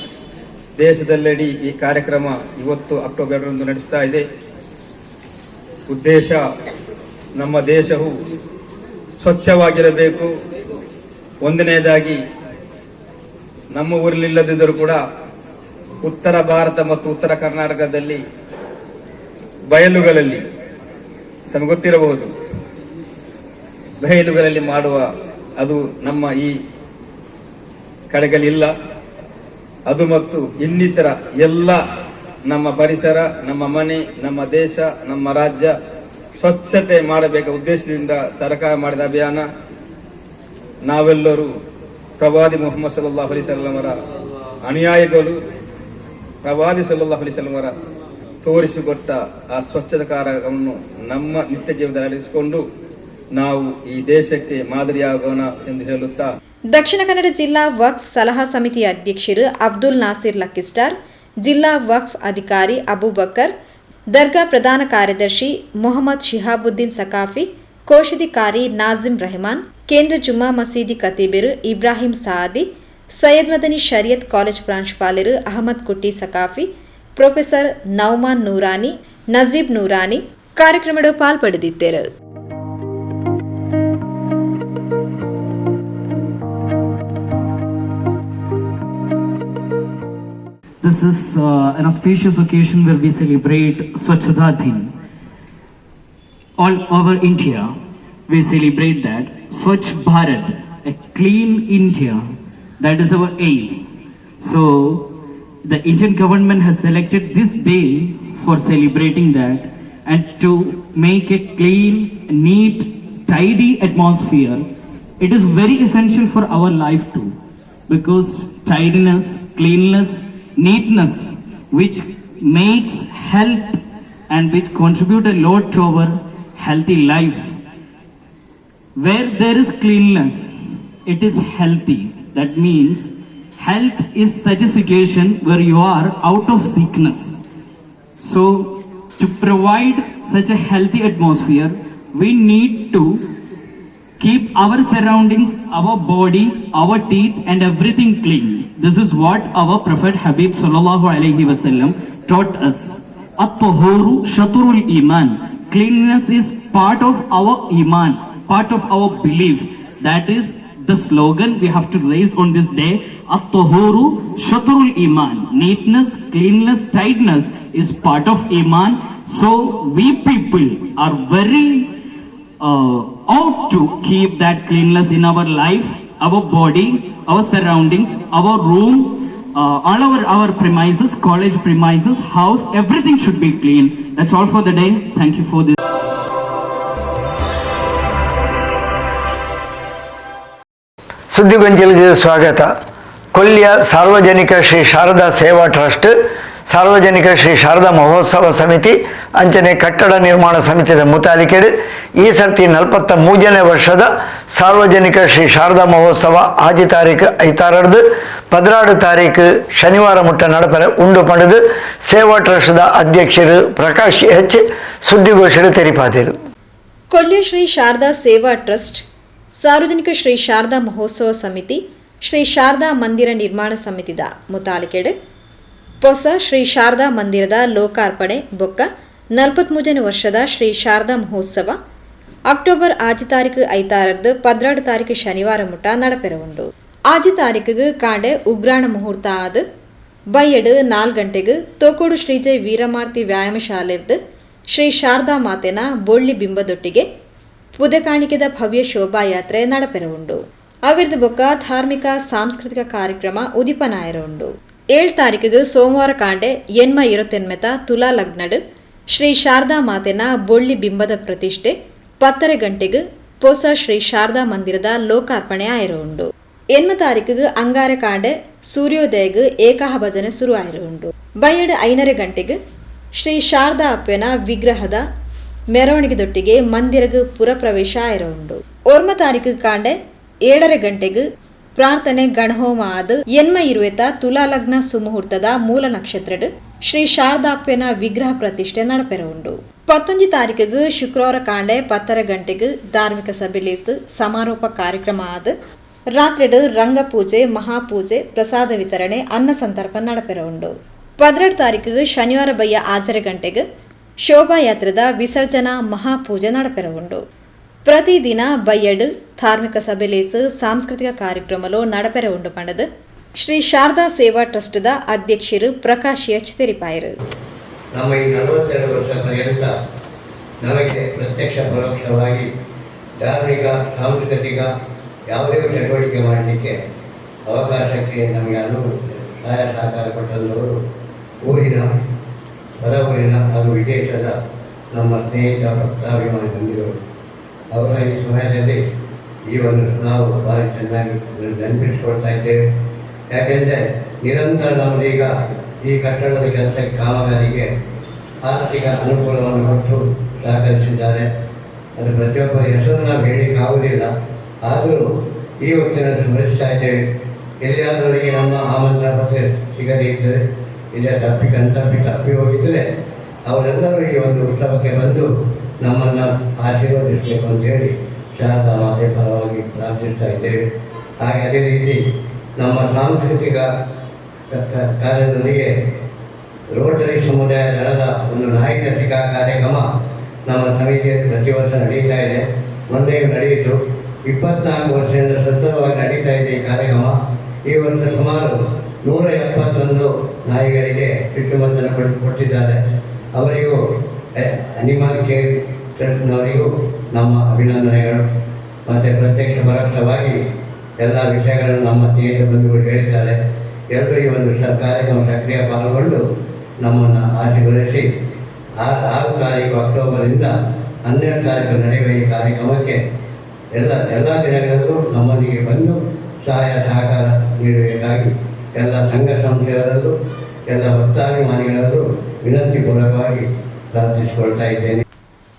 ದೇಶದೆಲ್ಲೆಡೆ ಈ ಕಾರ್ಯಕ್ರಮ ಇವತ್ತು ಅಕ್ಟೋಬರ್ 2 ನಡೆಸ್ತಾ ಇದೆ. ಉದ್ದೇಶ, ನಮ್ಮ ದೇಶವು ಸ್ವಚ್ಛವಾಗಿರಬೇಕು. ಒಂದನೇದಾಗಿ, ನಮ್ಮ ಊರಲ್ಲಿಲ್ಲದಿದ್ದರೂ ಕೂಡ ಉತ್ತರ ಭಾರತ ಮತ್ತು ಉತ್ತರ ಕರ್ನಾಟಕದಲ್ಲಿ ಬಯಲುಗಳಲ್ಲಿ, ತಮಗೆ ಗೊತ್ತಿರಬಹುದು, ಬಯಲುಗಳಲ್ಲಿ ಮಾಡುವ ಅದು ನಮ್ಮ ಈ ಕಡೆಗಳಿಲ್ಲ. ಅದು ಮತ್ತು ಇನ್ನಿತರ ಎಲ್ಲ ನಮ್ಮ ಪರಿಸರ, ನಮ್ಮ ಮನೆ, ನಮ್ಮ ದೇಶ, ನಮ್ಮ ರಾಜ್ಯ ಸ್ವಚ್ಛತೆ ಮಾಡಬೇಕ ಉದ್ದೇಶದಿಂದ ಸರ್ಕಾರ ಮಾಡಿದ ಅಭಿಯಾನ. ನಾವೆಲ್ಲರೂ ಪ್ರವಾದಿ ಮುಹಮ್ಮದ್ ಸಲ್ಲಲ್ಲಾಹು ಅಲೈಹಿ ವಸಲ್ಲಂ ಅವರ ಅನುಯಾಯಿಗಳು. ಪ್ರವಾದಿ ಸಲ್ಲಲ್ಲಾಹು ಅಲೈಹಿ ವಸಲ್ಲಂ ಅವರ ತೋರಿಸಿಕೊಟ್ಟ ಆ ಸ್ವಚ್ಛತಾ ಕಾರ್ಯವನ್ನು ನಮ್ಮ ನಿತ್ಯ ಜೀವನದಲ್ಲಿ ಅಳವಡಿಸಿಕೊಂಡು ನಾವು ಈ ದೇಶಕ್ಕೆ ಮಾದರಿಯಾಗೋಣ ಎಂದು ಹೇಳುತ್ತಾ, ದಕ್ಷಿಣ ಕನ್ನಡ ಜಿಲ್ಲಾ ವಕ್ಫ್ ಸಲಹಾ ಸಮಿತಿ ಅಧ್ಯಕ್ಷರು ಅಬ್ದುಲ್ ನಾಸಿರ್ ಲಕ್ಕಿಸ್ಟಾರ್, ಜಿಲ್ಲಾ ವಕ್ಫ್ ಅಧಿಕಾರಿ ಅಬೂಬಕರ್, ದರ್ಗಾ ಪ್ರಧಾನ ಕಾರ್ಯದರ್ಶಿ ಮೊಹಮ್ಮದ್ ಶಿಹಾಬುದ್ದೀನ್ ಸಕಾಫಿ, ಕೋಶಾಧಿಕಾರಿ ನಾಜಿಮ್ ರೆಹಮಾನ್, ಕೇಂದ್ರ ಜುಮ್ಮಾ ಮಸೀದಿ ಖತೀಬರು ಇಬ್ರಾಹಿಂ ಸಾದಿ, ಸೈಯದ್ ಮದನಿ ಶರಿಯತ್ ಕಾಲೇಜ್ ಪ್ರಾಂಶುಪಾಲರು ಅಹಮದ್ ಕುಟ್ಟಿ ಸಕಾಫಿ, ಪ್ರೊಫೆಸರ್ ನೌಮಾನ್ ನೂರಾನಿ, ನಜೀಬ್ ನೂರಾನಿ ಕಾರ್ಯಕ್ರಮದ ಪಾಲ್ಪಡೆದಿದ್ದರು. This is an auspicious occasion where we celebrate Swachhata Din. All over India, we celebrate that Swachh Bharat, a clean India, that is our aim. So, the Indian government has selected this day for celebrating that and to make a clean, neat, tidy atmosphere. It is very essential for our life too, because tidiness, cleanliness, neatness, which makes health and which contribute a lot to our healthy life. Where there is cleanliness, it is healthy. That means health is such a situation where you are out of sickness. So to provide such a healthy atmosphere, we need to keep our surroundings, our body, our teeth and everything clean. This is what our Prophet Habib sallallahu alaihi wasallam taught us. At-tahuru shatrul iman. Cleanliness is part of our iman, part of our belief. That is the slogan we have to raise on this day. At-tahuru shatrul iman. Neatness, cleanliness, tightness is part of iman. So we people are very ought to keep that cleanliness in our life, our body, our surroundings, our room, all our premises, college premises, house, everything should be clean. That's all for the day. Thank you for this. ಸುದ್ದಿಗೊಂಚಲಿಗೆ ಸ್ವಾಗತ. ಕೊಲ್ಲಿಯ ಸಾರ್ವಜನಿಕ ಶ್ರೀ ಶಾರದಾ ಸೇವಾ trust, ಸಾರ್ವಜನಿಕ ಶ್ರೀ ಶಾರದಾ ಮಹೋತ್ಸವ ಸಮಿತಿ ಅಂಚನೆ ಕಟ್ಟಡ ನಿರ್ಮಾಣ ಸಮಿತಿಯ ಮುತಾಲಿಕೆಡು ಈ ಸರ್ತಿ 43ನೇ ವರ್ಷದ ಸಾರ್ವಜನಿಕ ಶ್ರೀ ಶಾರದಾ ಮಹೋತ್ಸವ ಆಜಿ ತಾರೀಕು 5 16 ತಾರೀಕು ಶನಿವಾರ ಮುಟ್ಟ ನಡಪರೆ ಉಂಡು ಪಡೆದು ಸೇವಾ ಟ್ರಸ್ಟ್ದ ಅಧ್ಯಕ್ಷರು ಪ್ರಕಾಶ್ ಎಚ್ ಸುದ್ದಿಗೋಷ್ಠಿಯಲ್ಲಿ ತೆರಿಪಾದರು. ಕೊಲ್ಲಿಯ ಶ್ರೀ ಶಾರದಾ ಸೇವಾ ಟ್ರಸ್ಟ್, ಸಾರ್ವಜನಿಕ ಶ್ರೀ ಶಾರದಾ ಮಹೋತ್ಸವ ಸಮಿತಿ, ಶ್ರೀ ಶಾರದಾ ಮಂದಿರ ನಿರ್ಮಾಣ ಸಮಿತಿದ ಮುತಾಲಿಕೆಡು ಹೊಸ ಶ್ರೀ ಶಾರದಾ ಮಂದಿರದ ಲೋಕಾರ್ಪಣೆ ಬೊಕ್ಕ 43ನೇ ವರ್ಷದ ಶ್ರೀ ಶಾರದಾ ಮಹೋತ್ಸವ ಅಕ್ಟೋಬರ್ 5 ತಾರೀಕು 5 16 ತಾರೀಕು ಶನಿವಾರ ಮುಟ್ಟ ನಡಪೆರ ಉಂಡು. 5 ತಾರೀಕಿಗೆ ಕಾಂಡೆ ಉಗ್ರಾಣ ಮುಹೂರ್ತ ಆದ ಬೈಯಡು 4 ಗಂಟೆಗೆ ತೋಕೋಡು ಶ್ರೀಜಯ ವೀರಮಾರ್ತಿ ವ್ಯಾಯಾಮ ಶಾಲೆರ್ದು ಶ್ರೀ ಶಾರದಾ ಮಾತೆನ ಬೊಳ್ಳಿ ಬಿಂಬದೊಟ್ಟಿಗೆ ಪುದಕಾಣಿಕೆದ ಭವ್ಯ ಶೋಭಾಯಾತ್ರೆ ನಡಪೆರ ಉಂಡು. ಅವಿರ್ದು ಬೊಕ್ಕ ಧಾರ್ಮಿಕ ಸಾಂಸ್ಕೃತಿಕ ಕಾರ್ಯಕ್ರಮ ಉದಿಪನಾಯರ ಉಂಡು. 7 ತಾರೀಕಿಗೆ ಸೋಮವಾರ ಕಾಂಡೆ 28 ತುಲಾ ಲಗ್ನಡು ಶ್ರೀ ಶಾರದಾ ಮಾತೆನ ಬೊಳ್ಳಿ ಬಿಂಬದ ಪ್ರತಿಷ್ಠೆ 10 ಗಂಟೆಗೆ ಹೊಸ ಶ್ರೀ ಶಾರದಾ ಮಂದಿರದ ಲೋಕಾರ್ಪಣೆ ಆಯರ ಉಂಡು. 8 ತಾರೀಕಿಗೆ ಅಂಗಾರ ಕಾಂಡೆ ಸೂರ್ಯೋದಯಗೆ ಏಕಹ ಭಜನೆ ಶುರು ಆಯರ ಉಂಡು. ಬೈಯಡು 5 ಗಂಟೆಗೆ ಶ್ರೀ ಶಾರದಾ ಅಪ್ಪನ ವಿಗ್ರಹದ ಮೆರವಣಿಗೆದೊಟ್ಟಿಗೆ ಮಂದಿರಗೆ ಪುರಪ್ರವೇಶ ಆಯರ ಉಂಡು. 1 ತಾರೀಕಿಗೆ ಕಾಂಡೆ 7 ಗಂಟೆಗೆ ಪ್ರಾರ್ಥನೆ ಗಣಹೋಮ ಆದ 20 ತುಲಾ ಲಗ್ನ ಸುಮುಹೂರ್ತದ ಮೂಲ ನಕ್ಷತ್ರಡು ಶ್ರೀ ಶಾರದಾಪ್ಪನ ವಿಗ್ರಹ ಪ್ರತಿಷ್ಠೆ ನಡಪೆರ ಉಂಡು. 11 ತಾರೀಕಿಗೆ ಶುಕ್ರವಾರ ಕಾಂಡೆ 10 ಗಂಟೆಗೆ ಧಾರ್ಮಿಕ ಸಭೆಲೇಸು ಸಮಾರೋಪ ಕಾರ್ಯಕ್ರಮ ಆದ ರಾತ್ರಿಡು ರಂಗಪೂಜೆ, ಮಹಾಪೂಜೆ, ಪ್ರಸಾದ ವಿತರಣೆ, ಅನ್ನ ಸಂತರ್ಪ ನಡಪೆರ ಉಂಡು. 12 ತಾರೀಕಿಗೆ ಶನಿವಾರ ಬಯ್ಯ 6 ಗಂಟೆಗೆ ಶೋಭಾಯಾತ್ರದ ವಿಸರ್ಜನಾ ಮಹಾಪೂಜೆ ನಡಪೆರ ಉಂಡು. ಪ್ರತಿದಿನ ಬಯ್ಯಡು ಧಾರ್ಮಿಕ ಸಭೆಲೇಸು ಸಾಂಸ್ಕೃತಿಕ ಕಾರ್ಯಕ್ರಮಲು ನಡಪೆರ ಉಂಡು ಪಂಡದು ಶ್ರೀ ಶಾರದಾ ಸೇವಾ ಟ್ರಸ್ಟ್ದ ಅಧ್ಯಕ್ಷರು ಪ್ರಕಾಶ್ ಎಚ್ ತೆರಿಪಾಯರು. ನಮ್ಮ ಈ 42 ವರ್ಷ ಪರ್ಯಂತ ನಮಗೆ ಪ್ರತ್ಯಕ್ಷ ಪರೋಕ್ಷವಾಗಿ ಧಾರ್ಮಿಕ ಸಾಂಸ್ಕೃತಿಕ ಯಾವುದೇ ಚಟುವಟಿಕೆ ಮಾಡಲಿಕ್ಕೆ ಅವಕಾಶಕ್ಕೆ ನಮಗೆ ಸಹಾಯ ಸಹಕಾರ ಕೊಟ್ಟಂಥವರು ಊರಿನ, ಹೊರ ಊರಿನ ಹಾಗೂ ವಿದೇಶದ ನಮ್ಮ ಸ್ನೇಹಿತ ಭಕ್ತಾಭಿಮಾನಿ ಬಂದಿರೋರು. ಅವರ ಈ ಸಮಯದಲ್ಲಿ ಈ ಒಂದು ನಾವು ಭಾರಿ ಚೆನ್ನಾಗಿ ನೆನಪಿಸ್ಕೊಳ್ತಾ ಇದ್ದೇವೆ. ಯಾಕೆಂದರೆ ನಿರಂತರ ನಮ್ಮದೀಗ ಈ ಕಟ್ಟಡದ ಕೆಲಸಕ್ಕೆ ಕಾಮಗಾರಿಗೆ ಆರ್ಥಿಕ ಅನುಕೂಲವನ್ನು ಕೊಟ್ಟು ಸಹಕರಿಸಿದ್ದಾರೆ. ಅದು ಪ್ರತಿಯೊಬ್ಬರ ಹೆಸರು ನಾವು ಹೇಳಲಿಕ್ಕೆ ಆಗುವುದಿಲ್ಲ, ಆದರೂ ಈ ಹೊತ್ತಿನ ಸ್ಮರಿಸ್ತಾ ಇದ್ದೇವೆ. ಎಲ್ಲಿಯಾದವರಿಗೆ ನಮ್ಮ ಆಮಂತ್ರಣ ಪತ್ರ ಸಿಗದೇ ಇದ್ದರೆ, ಇಲ್ಲ ತಪ್ಪಿ ಹೋಗಿದ್ದರೆ ಅವರೆಲ್ಲರೂ ಈ ಒಂದು ಉತ್ಸವಕ್ಕೆ ಬಂದು ನಮ್ಮನ್ನು ಆಶೀರ್ವದಿಸಬೇಕು ಅಂತೇಳಿ ಶಾರದಾ ಮಾತೆ ಪರವಾಗಿ ಪ್ರಾರ್ಥಿಸ್ತಾ ಇದ್ದೇವೆ. ಹಾಗೆ ಅದೇ ರೀತಿ ನಮ್ಮ ಸಾಂಸ್ಕೃತಿಕ ಕಾರ್ಯದೊಂದಿಗೆ ರೋಟರಿ ಸಮುದಾಯ ದಳದ ಒಂದು ನಾಯಕ ಸಿಕಾ ಕಾರ್ಯಕ್ರಮ ನಮ್ಮ ಸಮಿತಿಯಲ್ಲಿ ಪ್ರತಿ ವರ್ಷ ನಡೀತಾ ಇದೆ. ಮೊನ್ನೆಯೂ ನಡೆಯಿತು. 24 ವರ್ಷದಿಂದ ಸತತವಾಗಿ ನಡೀತಾ ಇದೆ ಈ ಕಾರ್ಯಕ್ರಮ. ಈ ವರ್ಷ ಸುಮಾರು 171 ನಾಯಿಗಳಿಗೆ ಚುಚ್ಚುಮದ್ದನ್ನು ಕೊಟ್ಟಿದ್ದಾರೆ. ಅವರಿಗೂ ಅನಿಮಲ್ ಕೇರ್ ಟ್ರಸ್ಟ್ನವರಿಗೂ ನಮ್ಮ ಅಭಿನಂದನೆಗಳು. ಮತ್ತು ಪ್ರತ್ಯಕ್ಷ ಪರೋಕ್ಷವಾಗಿ ಎಲ್ಲ ವಿಷಯಗಳನ್ನು ನಮ್ಮ ಸ್ನೇಹಿತ ಬಂಧುಗಳು ಹೇಳಿದ್ದಾರೆ. ಎಲ್ಲರೂ ಈ ಒಂದು ಕಾರ್ಯಕ್ರಮ ಸಕ್ರಿಯ ಪಾಲ್ಗೊಂಡು ನಮ್ಮನ್ನು ಆಶೀರ್ವದಿಸಿ 6 ತಾರೀಕು ಅಕ್ಟೋಬರಿಂದ 12 ತಾರೀಕು ನಡೆಯುವ ಈ ಕಾರ್ಯಕ್ರಮಕ್ಕೆ ಎಲ್ಲ ದಿನಗಳಲ್ಲೂ ನಮ್ಮೊಂದಿಗೆ ಬಂದು ಸಹಾಯ ಸಹಕಾರ ನೀಡಬೇಕಾಗಿ ಎಲ್ಲ ಸಂಘ ಸಂಸ್ಥೆಗಳಲ್ಲೂ ಎಲ್ಲ ಭಕ್ತಾಭಿಮಾನಿಗಳಲ್ಲೂ ವಿನಂತಿಪೂರ್ವಕವಾಗಿ ಪ್ರಾರ್ಥಿಸಿಕೊಳ್ತಾ ಇದ್ದೇನೆ.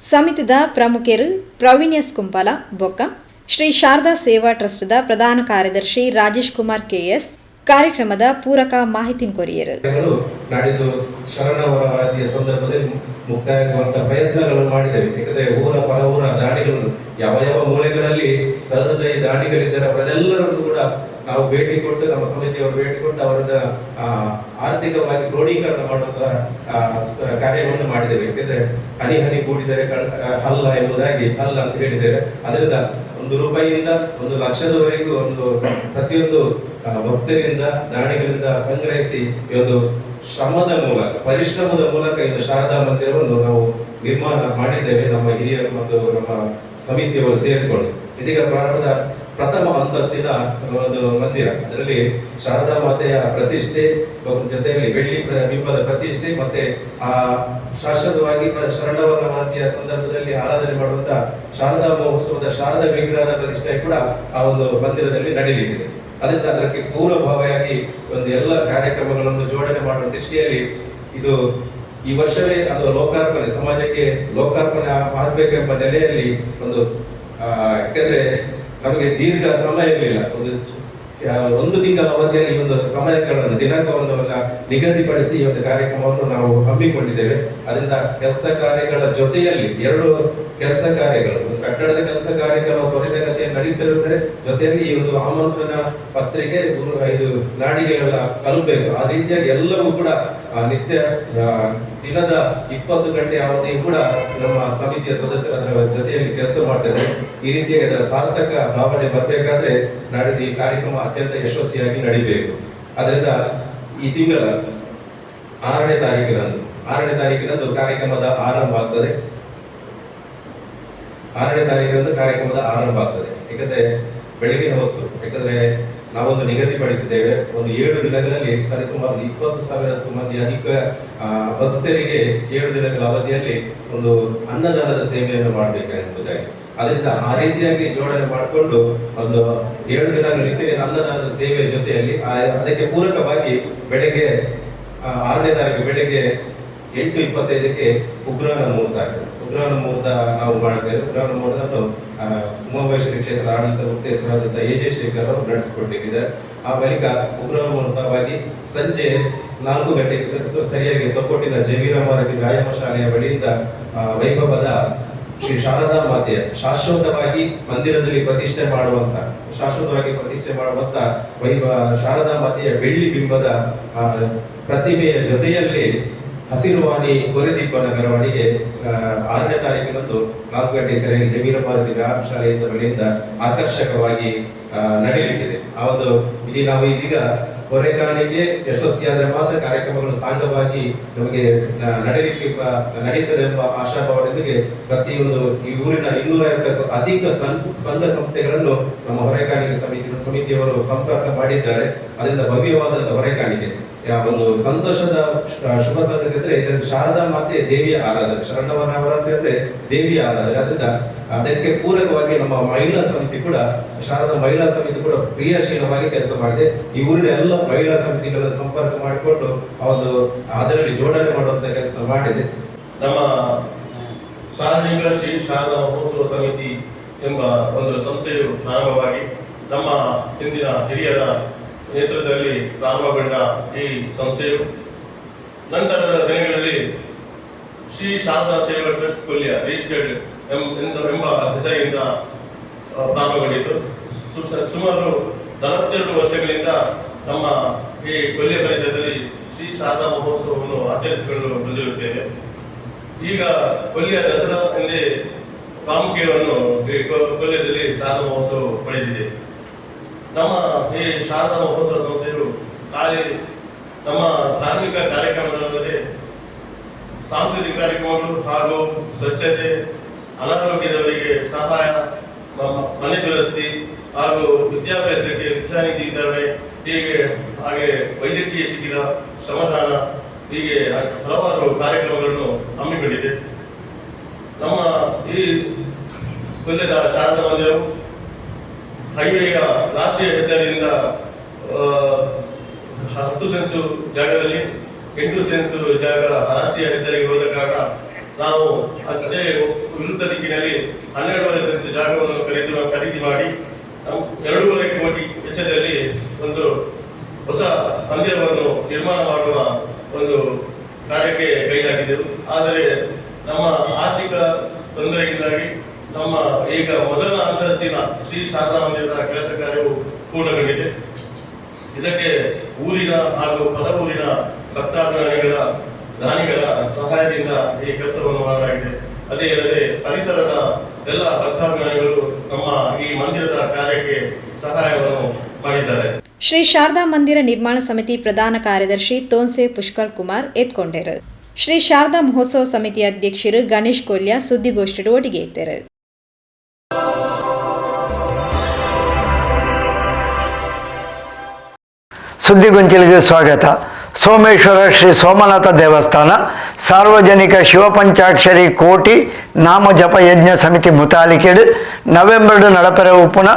ಸಮಿತಿದ ಪ್ರಮುಖರು ಪ್ರವೀಣ್ ಎಸ್ ಕುಂಪಾಲ ಬೊಕ್ಕ ಶ್ರೀ ಶಾರದಾ ಸೇವಾ ಟ್ರಸ್ಟ್ದ ಪ್ರಧಾನ ಕಾರ್ಯದರ್ಶಿ ರಾಜೇಶ್ ಕುಮಾರ್ ಕೆಎಸ್ ಕಾರ್ಯಕ್ರಮದ ಪೂರಕ ಮಾಹಿತಿ ಕೊರಿಯರು. ನಾಡಿದ್ದು ಶರಣವರ ವರದಿಯ ಸಂದರ್ಭದಲ್ಲಿ ಮುಕ್ತಾಯವಾಗುವಂತಹ ಪ್ರಯತ್ನಗಳನ್ನು ಮಾಡಿದ್ದೇವೆ. ಯಾಕಂದ್ರೆ ಊರ ಪರ ಊರ ದಾಳಿಗಳನ್ನು ಯಾವ ಯಾವ ಮೂಲೆಗಳಲ್ಲಿ ಸಹೃದಯ ದಾಳಿಗಳಿದ್ದಾರೆ ಅವರೆಲ್ಲರನ್ನು ಕೂಡ ನಾವು ಭೇಟಿ ಕೊಟ್ಟು, ನಮ್ಮ ಸಮಿತಿಯವರು ಭೇಟಿ ಕೊಟ್ಟು ಅವರನ್ನ ಆರ್ಥಿಕವಾಗಿ ಕ್ರೋಢೀಕರಣ ಮಾಡುವಂತಹ ಕಾರ್ಯವನ್ನು ಮಾಡಿದ್ದೇವೆ. ಯಾಕಂದ್ರೆ ಹನಿ ಹನಿ ಕೂಡಿದರೆ ಹಲ್ಲ ಎಂಬುದಾಗಿ ಹಲ್ಲ ಅಂತ ಹೇಳಿದ್ದೇವೆ. ಅದರಿಂದ ₹1 1 ಲಕ್ಷದವರೆಗೂ ಪ್ರತಿಯೊಂದು ಭಕ್ತರಿಂದ ದಾನಿಗಳಿಂದ ಸಂಗ್ರಹಿಸಿ ಈ ಒಂದು ಶ್ರಮದ ಮೂಲಕ, ಪರಿಶ್ರಮದ ಮೂಲಕ ಇಂದು ಶಾರದಾ ಮಂದಿರವನ್ನು ನಾವು ನಿರ್ಮಾಣ ಮಾಡಿದ್ದೇವೆ, ನಮ್ಮ ಹಿರಿಯರು ಮತ್ತು ನಮ್ಮ ಸಮಿತಿಯವರು ಸೇರಿಕೊಂಡು. ಇದೀಗ ಪ್ರಾರಂಭದ ಪ್ರಥಮ ಅಂತಸ್ತಿನ ಒಂದು ಮಂದಿರ, ಅದರಲ್ಲಿ ಶಾರದಾ ಮಾತೆಯ ಪ್ರತಿಷ್ಠೆ ಜೊತೆಯಲ್ಲಿ ಬೆಳ್ಳಿ ಬಿಂಬದ ಪ್ರತಿಷ್ಠೆ ಮತ್ತೆ ಆ ಶಾಶ್ವತವಾಗಿ ಶರಣವರ ವರದಿಯ ಸಂದರ್ಭದಲ್ಲಿ ಆರಾಧನೆ ಮಾಡುವಂತಹ ಶಾರದಾ ಮಹೋತ್ಸವದ ಶಾರದಾ ವಿಗ್ರಹದ ಪ್ರತಿಷ್ಠೆ ಕೂಡ ಆ ಒಂದು ಮಂದಿರದಲ್ಲಿ ನಡೆಯಲಿದೆ. ಅದರಿಂದ ಅದಕ್ಕೆ ಪೂರ್ವಭಾವಿಯಾಗಿ ಒಂದು ಎಲ್ಲ ಕಾರ್ಯಕ್ರಮಗಳನ್ನು ಜೋಡಣೆ ಮಾಡುವ ದೃಷ್ಟಿಯಲ್ಲಿ ಇದು ಈ ವರ್ಷವೇ ಅದು ಲೋಕಾರ್ಪಣೆ, ಸಮಾಜಕ್ಕೆ ಲೋಕಾರ್ಪಣೆ ಆಗಬೇಕೆಂಬ ನೆಲೆಯಲ್ಲಿ ಒಂದು ಯಾಕಂದ್ರೆ ನಮಗೆ ದೀರ್ಘ ಸಮಯ ಇರಲಿಲ್ಲ, ಒಂದು ತಿಂಗಳ ಅವಧಿಯಲ್ಲಿ ಈ ಒಂದು ಸಮಯಗಳನ್ನು ದಿನಾಂಕವನ್ನು ನಿಗದಿಪಡಿಸಿ ಈ ಒಂದು ಕಾರ್ಯಕ್ರಮವನ್ನು ನಾವು ಹಮ್ಮಿಕೊಂಡಿದ್ದೇವೆ. ಅದರಿಂದ ಕೆಲಸ ಕಾರ್ಯಗಳ ಜೊತೆಯಲ್ಲಿ 2 ಕೆಲಸ ಕಾರ್ಯಗಳು, ಕಟ್ಟಡದ ಕೆಲಸ ಕಾರ್ಯಗಳು ತ್ವರಿತಗತಿಯಲ್ಲಿ ನಡೀತಿರುತ್ತದೆ, ಜೊತೆಯಲ್ಲಿ ಈ ಒಂದು ಆಮಂತ್ರಣ ಪತ್ರಿಕೆ 5 ನಾಡಿಗೆಗಳ ತಲುಪಬೇಕು. ಆ ರೀತಿಯಾಗಿ ಎಲ್ಲವೂ ಕೂಡ ನಿತ್ಯ ದಿನದ 20 ಗಂಟೆ ಅವಧಿ ಕೂಡ ನಮ್ಮ ಸಮಿತಿಯ ಸದಸ್ಯರ ಅದರ ಜೊತೆಯಲ್ಲಿ ಕೆಲಸ ಮಾಡ್ತಾರೆ. ಈ ರೀತಿಯಾಗಿ ಅದರ ಸಾರ್ಥಕ ಭಾವನೆ ಬರಬೇಕಾದ್ರೆ ನಾಡಿದ್ದು ಈ ಕಾರ್ಯಕ್ರಮ ಅತ್ಯಂತ ಯಶಸ್ವಿಯಾಗಿ ನಡೀಬೇಕು. ಅದರಿಂದ ಈ ತಿಂಗಳ 6ನೇ ತಾರೀಕಿನಂದು ಕಾರ್ಯಕ್ರಮದ ಆರಂಭ ಆಗ್ತದೆ. 6ನೇ ತಾರೀಕಿನಂದು ಕಾರ್ಯಕ್ರಮದ ಆರಂಭ ಆಗ್ತದೆ. ಯಾಕಂದ್ರೆ ಬೆಳಗಿನ ಹೊತ್ತು, ಯಾಕಂದ್ರೆ ನಾವೊಂದು ನಿಗದಿಪಡಿಸಿದ್ದೇವೆ, ಒಂದು 7 ದಿನಗಳಲ್ಲಿ ಸರಿಸುಮಾರು 20,000 ಮಂದಿ ಅಧಿಕ ಭಕ್ತರಿಗೆ 7 ದಿನಗಳ ಅವಧಿಯಲ್ಲಿ ಒಂದು ಅನ್ನದಾನದ ಸೇವೆಯನ್ನು ಮಾಡಬೇಕೆಂಬುದಾಗಿ. ಅದರಿಂದ ಆ ರೀತಿಯಾಗಿ ಜೋಡಣೆ ಮಾಡಿಕೊಂಡು ಒಂದು 7 ದಿನಗಳ ರೀತಿಯಲ್ಲಿ ಅನ್ನದಾನದ ಸೇವೆ ಜೊತೆಯಲ್ಲಿ ಅದಕ್ಕೆ ಪೂರಕವಾಗಿ ಬೆಳಗ್ಗೆ 6ನೇ ತಾರೀಕು ಬೆಳಗ್ಗೆ 8:25ಕ್ಕೆ ಉಗ್ರಹಣ ಮುಹೂರ್ತ ಆಗ್ತದೆ. ಉಗ್ರಹಣ ಮುಹೂರ್ತ ನಾವು ಮಾಡಿದ್ದೇವೆ. ಉಗ್ರಹಣ ಮುಹೂರ್ತವನ್ನು ಉಮಾಮಹೇಶ್ವರಿ ಕ್ಷೇತ್ರದ ಆಡಳಿತ ಮುಕ್ತೇಶ್ವರಾದಂತಹ AJ ಶೇಖರ್ ಅವರು ನಡೆಸಿಕೊಟ್ಟಿದ್ದಾರೆ. ಆ ಬಳಿಕ ಉಗ್ರಹಣ ಮುಹೂರ್ತವಾಗಿ ಸಂಜೆ 4 ಗಂಟೆಗೆ ಸರಿಯಾಗಿ ತೊಕ್ಕೊಟ್ಟಿನ ಜವೀರಮಾರತಿ ವ್ಯಾಯಾಮ ಶಾಲೆಯ ಬಳಿಯಿಂದ ವೈಭವದ ಶ್ರೀ ಶಾರದಾ ಮಾತೆಯ ಶಾಶ್ವತವಾಗಿ ಮಂದಿರದಲ್ಲಿ ಪ್ರತಿಷ್ಠೆ ಮಾಡುವಂತ ಶಾರದಾ ಮಾತೆಯ ಬೆಳ್ಳಿ ಬಿಂಬದ ಪ್ರತಿಮೆಯ ಜೊತೆಯಲ್ಲಿ ಹಸಿರುವಾಣಿ ಕೊರೆದೀಪನ ಮೆರವಣಿಗೆ 6ನೇ ತಾರೀಕಿನಂದು 4 ಗಂಟೆಗೆ ಸರಿಯಾಗಿ ಜಮೀರಮಾರತಿ ವ್ಯಾಯಾಮ ಶಾಲೆಯಿಂದ ಬಳಿಯಿಂದ ಆಕರ್ಷಕವಾಗಿ ನಡೆಯಲಿಕ್ಕಿದೆ. ಆ ಒಂದು ಇಲ್ಲಿ ನಾವು ಇದೀಗ ಹೊರೆಕಾಣಿಕೆ ಯಶಸ್ವಿಯಾದರೆ ಮಾತ್ರ ಕಾರ್ಯಕ್ರಮಗಳು ಸಾಂಗವಾಗಿ ನಮಗೆ ನಡೀತದೆ ಎಂಬ ಆಶಾಭಾವನೆಯೊಂದಿಗೆ ಪ್ರತಿಯೊಂದು ಈ ಊರಿನ 250ಕ್ಕೂ ಅಧಿಕ ಸಂಘ ಸಂಸ್ಥೆಗಳನ್ನು ನಮ್ಮ ಹೊರೆಕಾಣಿಕೆ ಸಮಿತಿಯವರು ಸಂಪರ್ಕ ಮಾಡಿದ್ದಾರೆ. ಅದರಿಂದ ಭವ್ಯವಾದ ಹೊರೆಕಾಣಿಕೆ ಒಂದು ಸಂತೋಷದ ಶುಭ ಸಂಗತಿ ಅಂದ್ರೆ ಇದರಲ್ಲಿ ಶಾರದಾ ಮಾತೆ ದೇವಿಯ ಆರಾಧನೆ, ಶರಣವರ ನವರಾತ್ರಿ ಅಂದ್ರೆ ದೇವಿಯ ಆರಾಧನೆ. ಅದರಿಂದ ಅದಕ್ಕೆ ಪೂರಕವಾಗಿ ನಮ್ಮ ಮಹಿಳಾ ಸಮಿತಿ ಕೂಡ, ಶಾರದಾ ಮಹಿಳಾ ಸಮಿತಿ ಕೂಡ ಕ್ರಿಯಾಶೀಲವಾಗಿ ಕೆಲಸ ಮಾಡಿದೆ. ಈ ಊರಿನ ಎಲ್ಲ ಮಹಿಳಾ ಸಮಿತಿಗಳನ್ನು ಸಂಪರ್ಕ ಮಾಡಿಕೊಂಡು ಒಂದು ಅದರಲ್ಲಿ ಜೋಡಣೆ ಮಾಡುವಂತ ಕೆಲಸ ಮಾಡಿದೆ. ನಮ್ಮ ಸಾರ್ವಜನಿಕ ಶ್ರೀ ಶಾರದಾ ಮಹೋತ್ಸವ ಸಮಿತಿ ಎಂಬ ಒಂದು ಸಂಸ್ಥೆಯು ಪ್ರಾರಂಭವಾಗಿ ನಮ್ಮ ಹಿಂದಿನ ಹಿರಿಯರ ನೇತೃತ್ವದಲ್ಲಿ ಪ್ರಾರಂಭಗೊಂಡ ಈ ಸಂಸ್ಥೆಯು ನಂತರದ ದಿನಗಳಲ್ಲಿ ಶ್ರೀ ಶಾರದಾ ಸೇವಾ ಟ್ರಸ್ಟ್ ಕೊಲ್ಯ ರಿಜಿಸ್ಟರ್ಡ್ ಎಂಬ ಹೆಸರಿನಿಂದ ಪ್ರಾರಂಭಗೊಂಡಿತು. ಸುಮಾರು 42 ವರ್ಷಗಳಿಂದ ನಮ್ಮ ಈ ಕೊಲ್ಯ ಪರಿಸರದಲ್ಲಿ ಶ್ರೀ ಶಾರದಾ ಮಹೋತ್ಸವವನ್ನು ಆಚರಿಸಿಕೊಂಡು ಬಂದಿರುತ್ತೇವೆ. ಈಗ ಕೊಲ್ಯ ದಸರಾ ಎಂದೇ ಪ್ರಾಮುಖ್ಯವನ್ನು ಈ ಕೊಲ್ಯದಲ್ಲಿ ಶಾರದಾ ಮಹೋತ್ಸವ ಪಡೆದಿದೆ. ನಮ್ಮ ಈ ಶಾರದಾ ಮಹೋತ್ಸವ ಸಂಸ್ಥೆಯು ಖಾಲಿ ನಮ್ಮ ಧಾರ್ಮಿಕ ಕಾರ್ಯಕ್ರಮಗಳಲ್ಲದೆ ಸಾಂಸ್ಕೃತಿಕ ಕಾರ್ಯಕ್ರಮಗಳು ಹಾಗೂ ಸ್ವಚ್ಛತೆ, ಅನಾರೋಗ್ಯದವರಿಗೆ ಸಹಾಯ, ಮನೆ ದುರಸ್ತಿ ಹಾಗೂ ವಿದ್ಯಾಭ್ಯಾಸಕ್ಕೆ ವಿದ್ಯಾನಿಧಿ ವಿತರಣೆ, ಹಾಗೆ ವೈದ್ಯಕೀಯ ಶಿಬಿರ, ಶ್ರಮದಾನ, ಹೀಗೆ ಹಲವಾರು ಕಾರ್ಯಕ್ರಮಗಳನ್ನು ಹಮ್ಮಿಕೊಂಡಿದೆ. ನಮ್ಮ ಈ ಕೊಲ್ಯದ ಶಾರದಾ ಮಂದಿರವು ಹೈವೇಯ ರಾಷ್ಟ್ರೀಯ ಹೆದ್ದಾರಿಯಿಂದ 10 ಸೆನ್ಸು ಜಾಗದಲ್ಲಿ 8 ಸೆನ್ಸು ಜಾಗ ರಾಷ್ಟ್ರೀಯ ಹೆದ್ದಾರಿಗೆ ಹೋದ ಕಾರಣ ನಾವು ಅದೇ ವಿರುದ್ಧ ದಿಕ್ಕಿನಲ್ಲಿ 12.5 ಸೆಂಟ್ಸ್ ಜಾಗವನ್ನು ಖರೀದಿ ಮಾಡಿ 2.5 ಕೋಟಿ ವೆಚ್ಚದಲ್ಲಿ ಒಂದು ಹೊಸ ಮಂದಿರವನ್ನು ನಿರ್ಮಾಣ ಮಾಡುವ ಒಂದು ಕಾರ್ಯಕ್ಕೆ ಕೈ ಹಾಕಿದೆವು. ಆದರೆ ನಮ್ಮ ಆರ್ಥಿಕ ತೊಂದರೆಯಿಂದಾಗಿ ನಮ್ಮ ಈಗ ಮೊದಲ ಅಂತಸ್ತಿನ ಶ್ರೀ ಶಾರದಾ ಮಂದಿರದ ಕೆಲಸ ಕಾರ್ಯವು ಪೂರ್ಣಗೊಂಡಿದೆ. ಇದಕ್ಕೆ ಊರಿನ ಹಾಗೂ ಪದವೂರಿನ ಭಕ್ತಾಭಿಮಾನಿಗಳ ದಾನಿಗಳ ಸಹಾಯದಿಂದ ಈ ಕೆಲಸವನ್ನು ಮಾಡಲಾಗಿದೆ. ಅದೇ ಅಲ್ಲದೆ ಪರಿಸರದ ಎಲ್ಲ ಭಕ್ತಾಭಿಮಾನಿಗಳು ನಮ್ಮ ಈ ಮಂದಿರದ ಕಾರ್ಯಕ್ಕೆ ಸಹಾಯವನ್ನು ಮಾಡಿದ್ದಾರೆ. ಶ್ರೀ ಶಾರದಾ ಮಂದಿರ ನಿರ್ಮಾಣ ಸಮಿತಿ ಪ್ರಧಾನ ಕಾರ್ಯದರ್ಶಿ ತೋನ್ಸೆ ಪುಷ್ಕಳ್ ಕುಮಾರ್ ಎತ್ಕೊಂಡರು. ಶ್ರೀ ಶಾರದಾ ಮಹೋತ್ಸವ ಸಮಿತಿ ಅಧ್ಯಕ್ಷರು ಗಣೇಶ್ ಕೊಲ್ಯ ಸುದ್ದಿಗೋಷ್ಠಿಯಲ್ಲಿ ಒಟ್ಟಿಗೆ ಇದ್ದರು. ಸುದ್ದಿಗೊಂಚಲಿಗೆ ಸ್ವಾಗತ. ಸೋಮೇಶ್ವರ ಶ್ರೀ ಸೋಮನಾಥ ದೇವಸ್ಥಾನ ಸಾರ್ವಜನಿಕ ಶಿವಪಂಚಾಕ್ಷರಿ ಕೋಟಿ ನಾಮ ಜಪ ಯಜ್ಞ ಸಮಿತಿ ಮುತಾಲಿಕೆಡು ನವೆಂಬರ್ ನಡಪೆರ ಉಪ್ಪುನ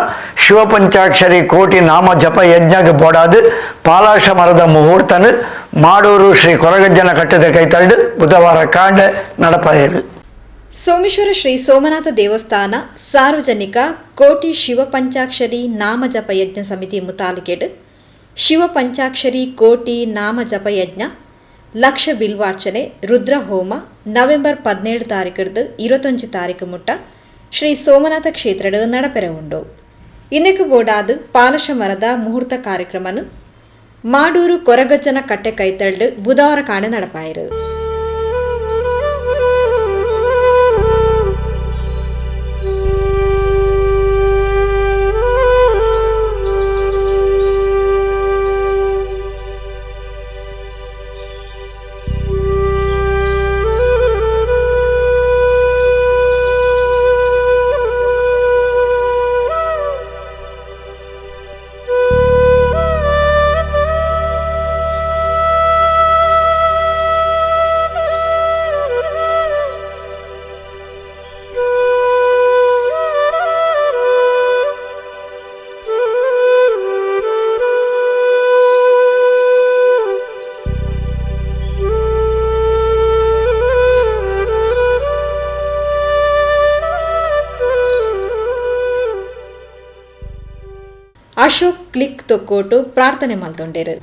ಶಿವಪಂಚಾಕ್ಷರಿ ಕೋಟಿ ನಾಮ ಜಪ ಯಜ್ಞಗೆ ಬೋಡಾದು ಪಾಲಾಶ ಮರದ ಮುಹೂರ್ತನು ಮಾಡೂರು ಶ್ರೀ ಕೊರಗಜ್ಜನ ಕಟ್ಟದ ಕೈತಲ್ಡು ಬುಧವಾರ ಕಾಂಡ ನಡಪಾಯರು. ಸೋಮೇಶ್ವರ ಶ್ರೀ ಸೋಮನಾಥ ದೇವಸ್ಥಾನ ಸಾರ್ವಜನಿಕ ಕೋಟಿ ಶಿವಪಂಚಾಕ್ಷರಿ ನಾಮ ಜಪ ಯಜ್ಞ ಸಮಿತಿ ಮುತಾಲಿಕೆಡು ಶಿವಪಂಚಾಕ್ಷರಿ ಕೋಟಿ ನಾಮ ಜಪ ಯಜ್ಞ ಲಕ್ಷ ಬಿಲ್ವಾರ್ಚನೆ ರುದ್ರ ಹೋಮ ನವೆಂಬರ್ 17 ತಾರೀಕರ್ದು 21 ತಾರೀಕು ಮುಟ್ಟ ಶ್ರೀ ಸೋಮನಾಥ ಕ್ಷೇತ್ರದ ನಡಪೆರ ಉಂಡು. ಇನ್ನಕ್ಕೆ ಬೋಡಾದು ಪಾಲಶ ಮರದ ಮುಹೂರ್ತ ಕಾರ್ಯಕ್ರಮನು ಮಾಡೂರು ಕೊರಗಜ್ಜನ ಕಟ್ಟೆ ಕೈತಳ್ಳು ಬುಧವಾರ ಕಾಣ ನಡಪಾಯಿರು. ಅಶೋಕ್ ಕ್ಲಿಕ್ ತೊಕ್ಕೋಟು ಪ್ರಾರ್ಥನೆ ಮಲ್ತೊಂಡೇರು.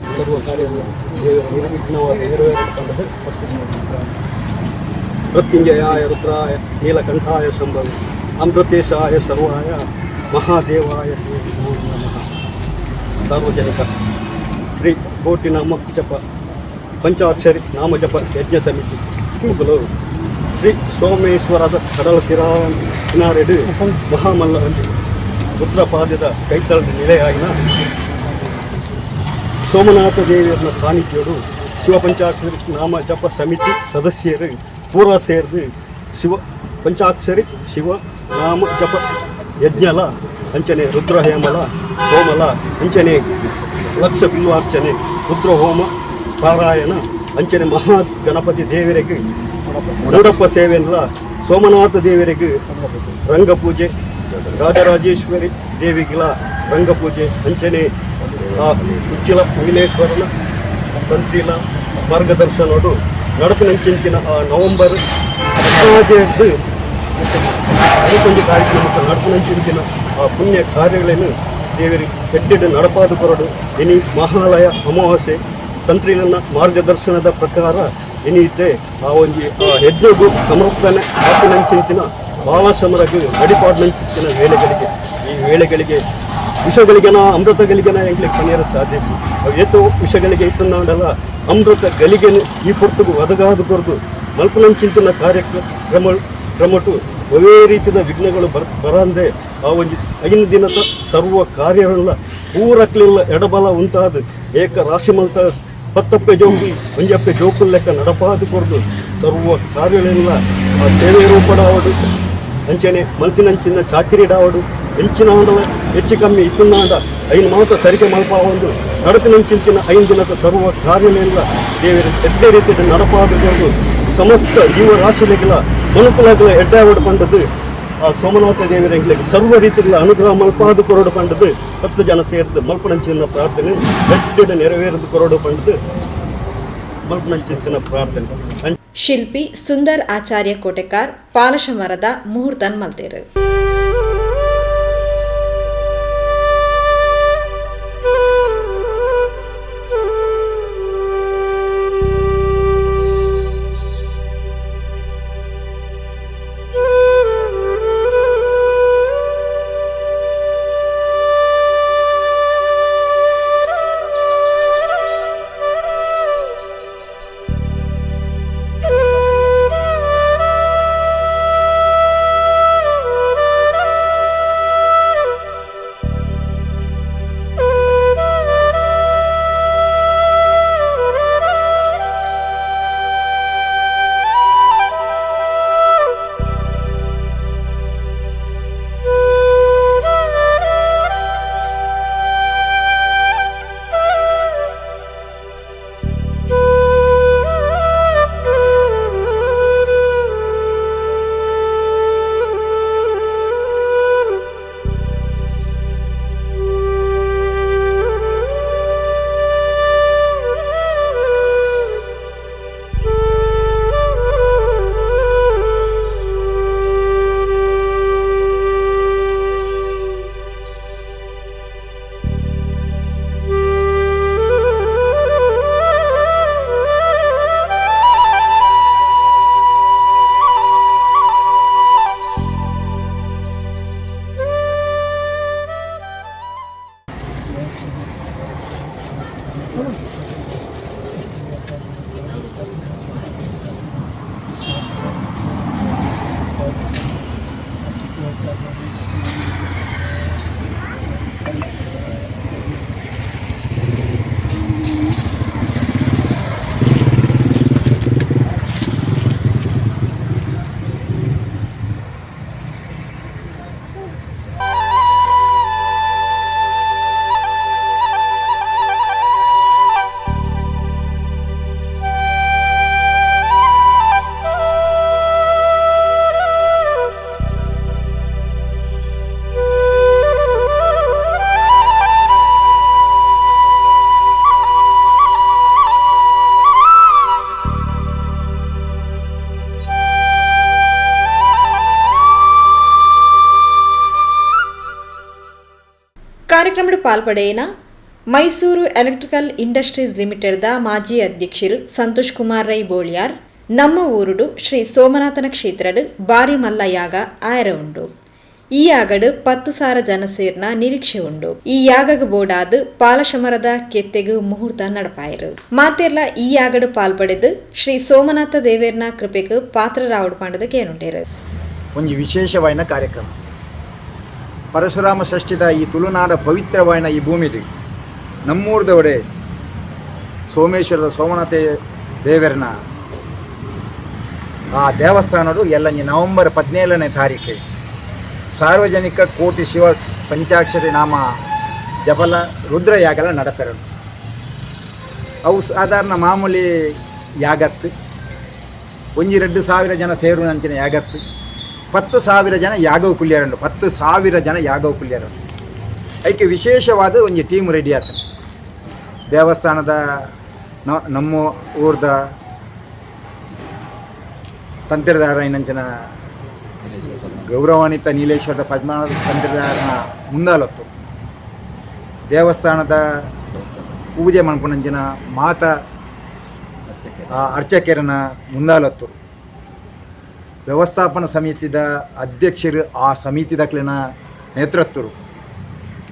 ಮೃತ್ಯುಂಜಯಾಯ ರುದ್ರಾಯ ನೀಲಕಂಠಾಯ ಸಂಭವಿ ಅಮೃತೇಶಾಯ ಸರ್ವಾಯ ಮಹಾದೇವಾಯ ನಮಃ. ಸಾರ್ವಜನಿಕ ಶ್ರೀ ಕೋಟಿ ನಾಮ ಜಪ ಪಂಚಾಕ್ಷರಿ ನಾಮ ಜಪ ಯಜ್ಞ ಸಮಿತಿ ಮುಗಲೂರು ಶ್ರೀ ಸೋಮೇಶ್ವರದ ಕಡಲ ಕಿನಾರೆಡು ಮಹಾಮಲ್ಲರಲ್ಲಿ ಉತ್ತರಪಾದ್ಯದ ಕೈತಳದ ನೆಲೆಯಾಗಿನ ಸೋಮನಾಥ ದೇವಿಯರ ಸಾನ್ನಿಧ್ಯರು ಶಿವಪಂಚಾಕ್ಷರಿ ನಾಮ ಜಪ ಸಮಿತಿ ಸದಸ್ಯರು ಪೂರ್ವ ಸೇರಿದು ಶಿವ ಪಂಚಾಕ್ಷರಿ ಶಿವ ನಾಮ ಜಪ ಯಜ್ಞಲ ಅಂಚನೆ ರುದ್ರ ಹೇಮಲ ಹೋಮಲ ಅಂಚನೆ ಲಕ್ಷ ಬಿಲ್ವಾರ್ಚನೆ ರುದ್ರ ಹೋಮ ಪಾರಾಯಣ ಅಂಚನೆ ಮಹಾ ಗಣಪತಿ ದೇವರಿಗೆ ಮಂಡಪ ಸೇವೆಯಲ್ಲ ಸೋಮನಾಥ ದೇವರಿಗೆ ರಂಗಪೂಜೆ ರಾಜರಾಜೇಶ್ವರಿ ದೇವಿಗಳ ರಂಗಪೂಜೆ ಅಂಚನೆ ಉಚ್ಚಿಲ ವಿಘ್ನೇಶ್ವರನ ತಂತ್ರಿಲ ಮಾರ್ಗದರ್ಶನೋಡು ನಡಪಿನಂಚಿನ ನವೆಂಬರ್ 15 11 ಕಾರ್ಯಕ್ರಮಕ್ಕೆ ನಡಪಿನಂಚಿನ ಪುಣ್ಯ ಕಾರ್ಯಗಳನ್ನು ದೇವರಿಗೆ ಕೆಟ್ಟಿಡು ನಡಪಾದು ಕೊರಡು ಇನಿ ಮಹಾಲಯ ಅಮಾವಾಸ್ಯೆ ತಂತ್ರಿಲನ ಮಾರ್ಗದರ್ಶನದ ಪ್ರಕಾರ ಏನಿದೆ ಆ ಒಂದು ಯಜ್ಞಗೂ ಸಮರ್ಪಣೆ ಆಪಿನಂಚಿನ ಬಾಲಸಮರಗೆ ಅಡಿಪಾಡಿನಂಚಿನ ವೇಳೆಗಳಿಗೆ ಈ ವೇಳೆಗಳಿಗೆ ವಿಷಗಳಿಗೆನ ಅಮೃತಗಳಿಗೆನ ಎಂಗ್ಲಿಕ್ಕೆ ಕನೆಯರ ಸಾಧ್ಯತೆ ಅವು ಏತೋ ವಿಷಗಳಿಗೆ ಇತ್ತಂದಲ್ಲ ಅಮೃತ ಗಲಿಗೆ ಈ ಪೊರ್ತುಗೂ ಒದಗಾದು ಕೊರದು ಮಲ್ಪನಂಚಿನ ಕ್ರಮಟು ಒವೇ ರೀತಿಯ ವಿಘ್ನಗಳು ಬರಂದೆ ಆ ಒಂದು 5 ದಿನದ ಸರ್ವ ಕಾರ್ಯಗಳ ಪೂರಕ್ಲಿಲ್ಲ ಎಡಬಲ ಉಂಟಾದ ಏಕ ರಾಶಿ ಮಲ್ತ 10 ಜೋಗಿ 1 ಜೋಕುಲ್ ಲೆಕ್ಕ ನಡಪಾದು ಕೊರದು ಸರ್ವ ಕಾರ್ಯಗಳೆಲ್ಲ ಆ ಸೇವೆ ರೂಪಡಾವಡು ಅಂಚನೆ ಮಲ್ತಿನಂಚಿನ ಚಾಕಿರಿಡಾವಡು ಹೆಂಚಿನ ಹೆಚ್ಚು ಕಮ್ಮಿ ಇತ್ತುನಾಂಡ 5 ಮಾತ್ರ ಸರಿಗೆ ಮಲ್ಪ ಒಂದು ನಡಪಿನಂಚಿನ 5 ದಿನದ ಸರ್ವ ಕಾರ್ಯಗಳೆಲ್ಲ ದೇವರ ಎಡ್ಡ ರೀತಿಯ ನಡಪಾದುಕೊಂಡು ಸಮಸ್ತ ಜೀವರಾಶಿಗಳ ಮನುಕುಲಗಳ ಎಡ್ಡಾವಡು ಪಂಡದು ಆ ಸೋಮನಾಥ ದೇವರಿಗೆ ಸರ್ವ ರೀತಿಯ ಅನುಗ್ರಹ ಮಲ್ಪಾದು ಕೊರಡು ಪಂಡದು 10 ಜನ ಸೇರಿದು ಮಲ್ಪನಂಚಿನ ಪ್ರಾರ್ಥನೆ ಎಡ್ಡ ನೆರವೇರಿದು ಕೊರಡು ಪಂಡದು ಮಲ್ಪನಂಚಿನ ಪ್ರಾರ್ಥನೆ. ಶಿಲ್ಪಿ ಸುಂದರ್ ಆಚಾರ್ಯ ಕೋಟೆಕಾರ್ ಪಾಲಶ ಮರದ ಮುಹೂರ್ತನ್ ಮಲ್ತೇರು. ಕಾರ್ಯಕ್ರಮದ ಪಾಲ್ಪಡೆಯನ ಮೈಸೂರು ಎಲೆಕ್ಟ್ರಿಕಲ್ ಇಂಡಸ್ಟ್ರೀಸ್ ಲಿಮಿಟೆಡ್ದ ಮಾಜಿ ಅಧ್ಯಕ್ಷರು ಸಂತೋಷ್ ಕುಮಾರ್ ರೈ ಬೋಳಿಯಾರ್ ನಮ್ಮ ಊರುಡು ಶ್ರೀ ಸೋಮನಾಥನ ಕ್ಷೇತ್ರಡು ಬಾರಿ ಮಲ್ಲ ಯಾಗ ಆಯರ ಉಂಡು. ಈ ಯಾಗಡು 10,000 ಜನ ಸೇರ್ನ ನಿರೀಕ್ಷೆ ಉಂಡು. ಈ ಯಾಗಗ ಬೋಡಾದು ಪಾಲಶಮರದ ಕೆತ್ತೆಗು ಮುಹೂರ್ತ ನಡಪಾಯರು. ಮಾತೆರ್ಲ ಈ ಯಾಗಡು ಪಾಲ್ಪಡೆದು ಶ್ರೀ ಸೋಮನಾಥ ದೇವೇರ್ನ ಕೃಪೆಗೆ ಪಾತ್ರರಾವಡು ಪಂಡದ ಕೇನುಂಟೇರು. ಒಂದು ವಿಶೇಷವಾದ ಕಾರ್ಯಕ್ರಮ. ಪರಶುರಾಮ ಷಷ್ಠಿದ ಈ ತುಳುನಾಡ ಪವಿತ್ರವಾದ ಈ ಭೂಮಿಲಿ ನಮ್ಮೂರದವಡೆ ಸೋಮೇಶ್ವರದ ಸೋಮನಾಥ ದೇವರನ ಆ ದೇವಸ್ಥಾನಡು ಎಲ್ಲ ನವೆಂಬರ್ 17ನೇ ತಾರೀಕು ಸಾರ್ವಜನಿಕ ಕೋಟಿ ಶಿವ ಪಂಚಾಕ್ಷರಿ ನಾಮ ಜಪಲ ರುದ್ರಯಾಗೆಲ್ಲ ನಡಪೆರಡು. ಅವು ಸಾಧಾರಣ ಮಾಮೂಲಿ ಯಾಗತ್ತು 1-2 ಜನ ಸೇರುವಂತಿನ ಯಾಗತ್ತು 10,000 ಜನ ಯಾಗವು ಕುಲ್ಯರಂಡು 10,000 ಜನ ಯಾಗವು ಕುಲ್ಯರಂಡು. ಅದಕ್ಕೆ ವಿಶೇಷವಾದ ಒಂದು ಟೀಮ್ ರೆಡಿ ಆಗ್ತದೆ. ದೇವಸ್ಥಾನದ ನಮ್ಮ ಊರ್ದ ತಂತ್ರಧಾರ ಇನ್ನಂಚಿನ ಗೌರವಾನ್ವಿತ ನೀಲೇಶ್ವರದ ಪದ್ಮನಾಭ ತಂತ್ರಧಾರನ ಮುಂದಾಲತ್ತು ದೇವಸ್ಥಾನದ ಪೂಜೆ ಮಾಡ್ಕೊಂಡಂಚಿನ ಮಾತಾ ಅರ್ಚಕರನ ಮುಂದಾಲತ್ತು ವ್ಯವಸ್ಥಾಪನಾ ಸಮಿತಿದ ಅಧ್ಯಕ್ಷರು ಆ ಸಮಿತಿದಕ್ಲಿನ ನೇತೃತ್ವರು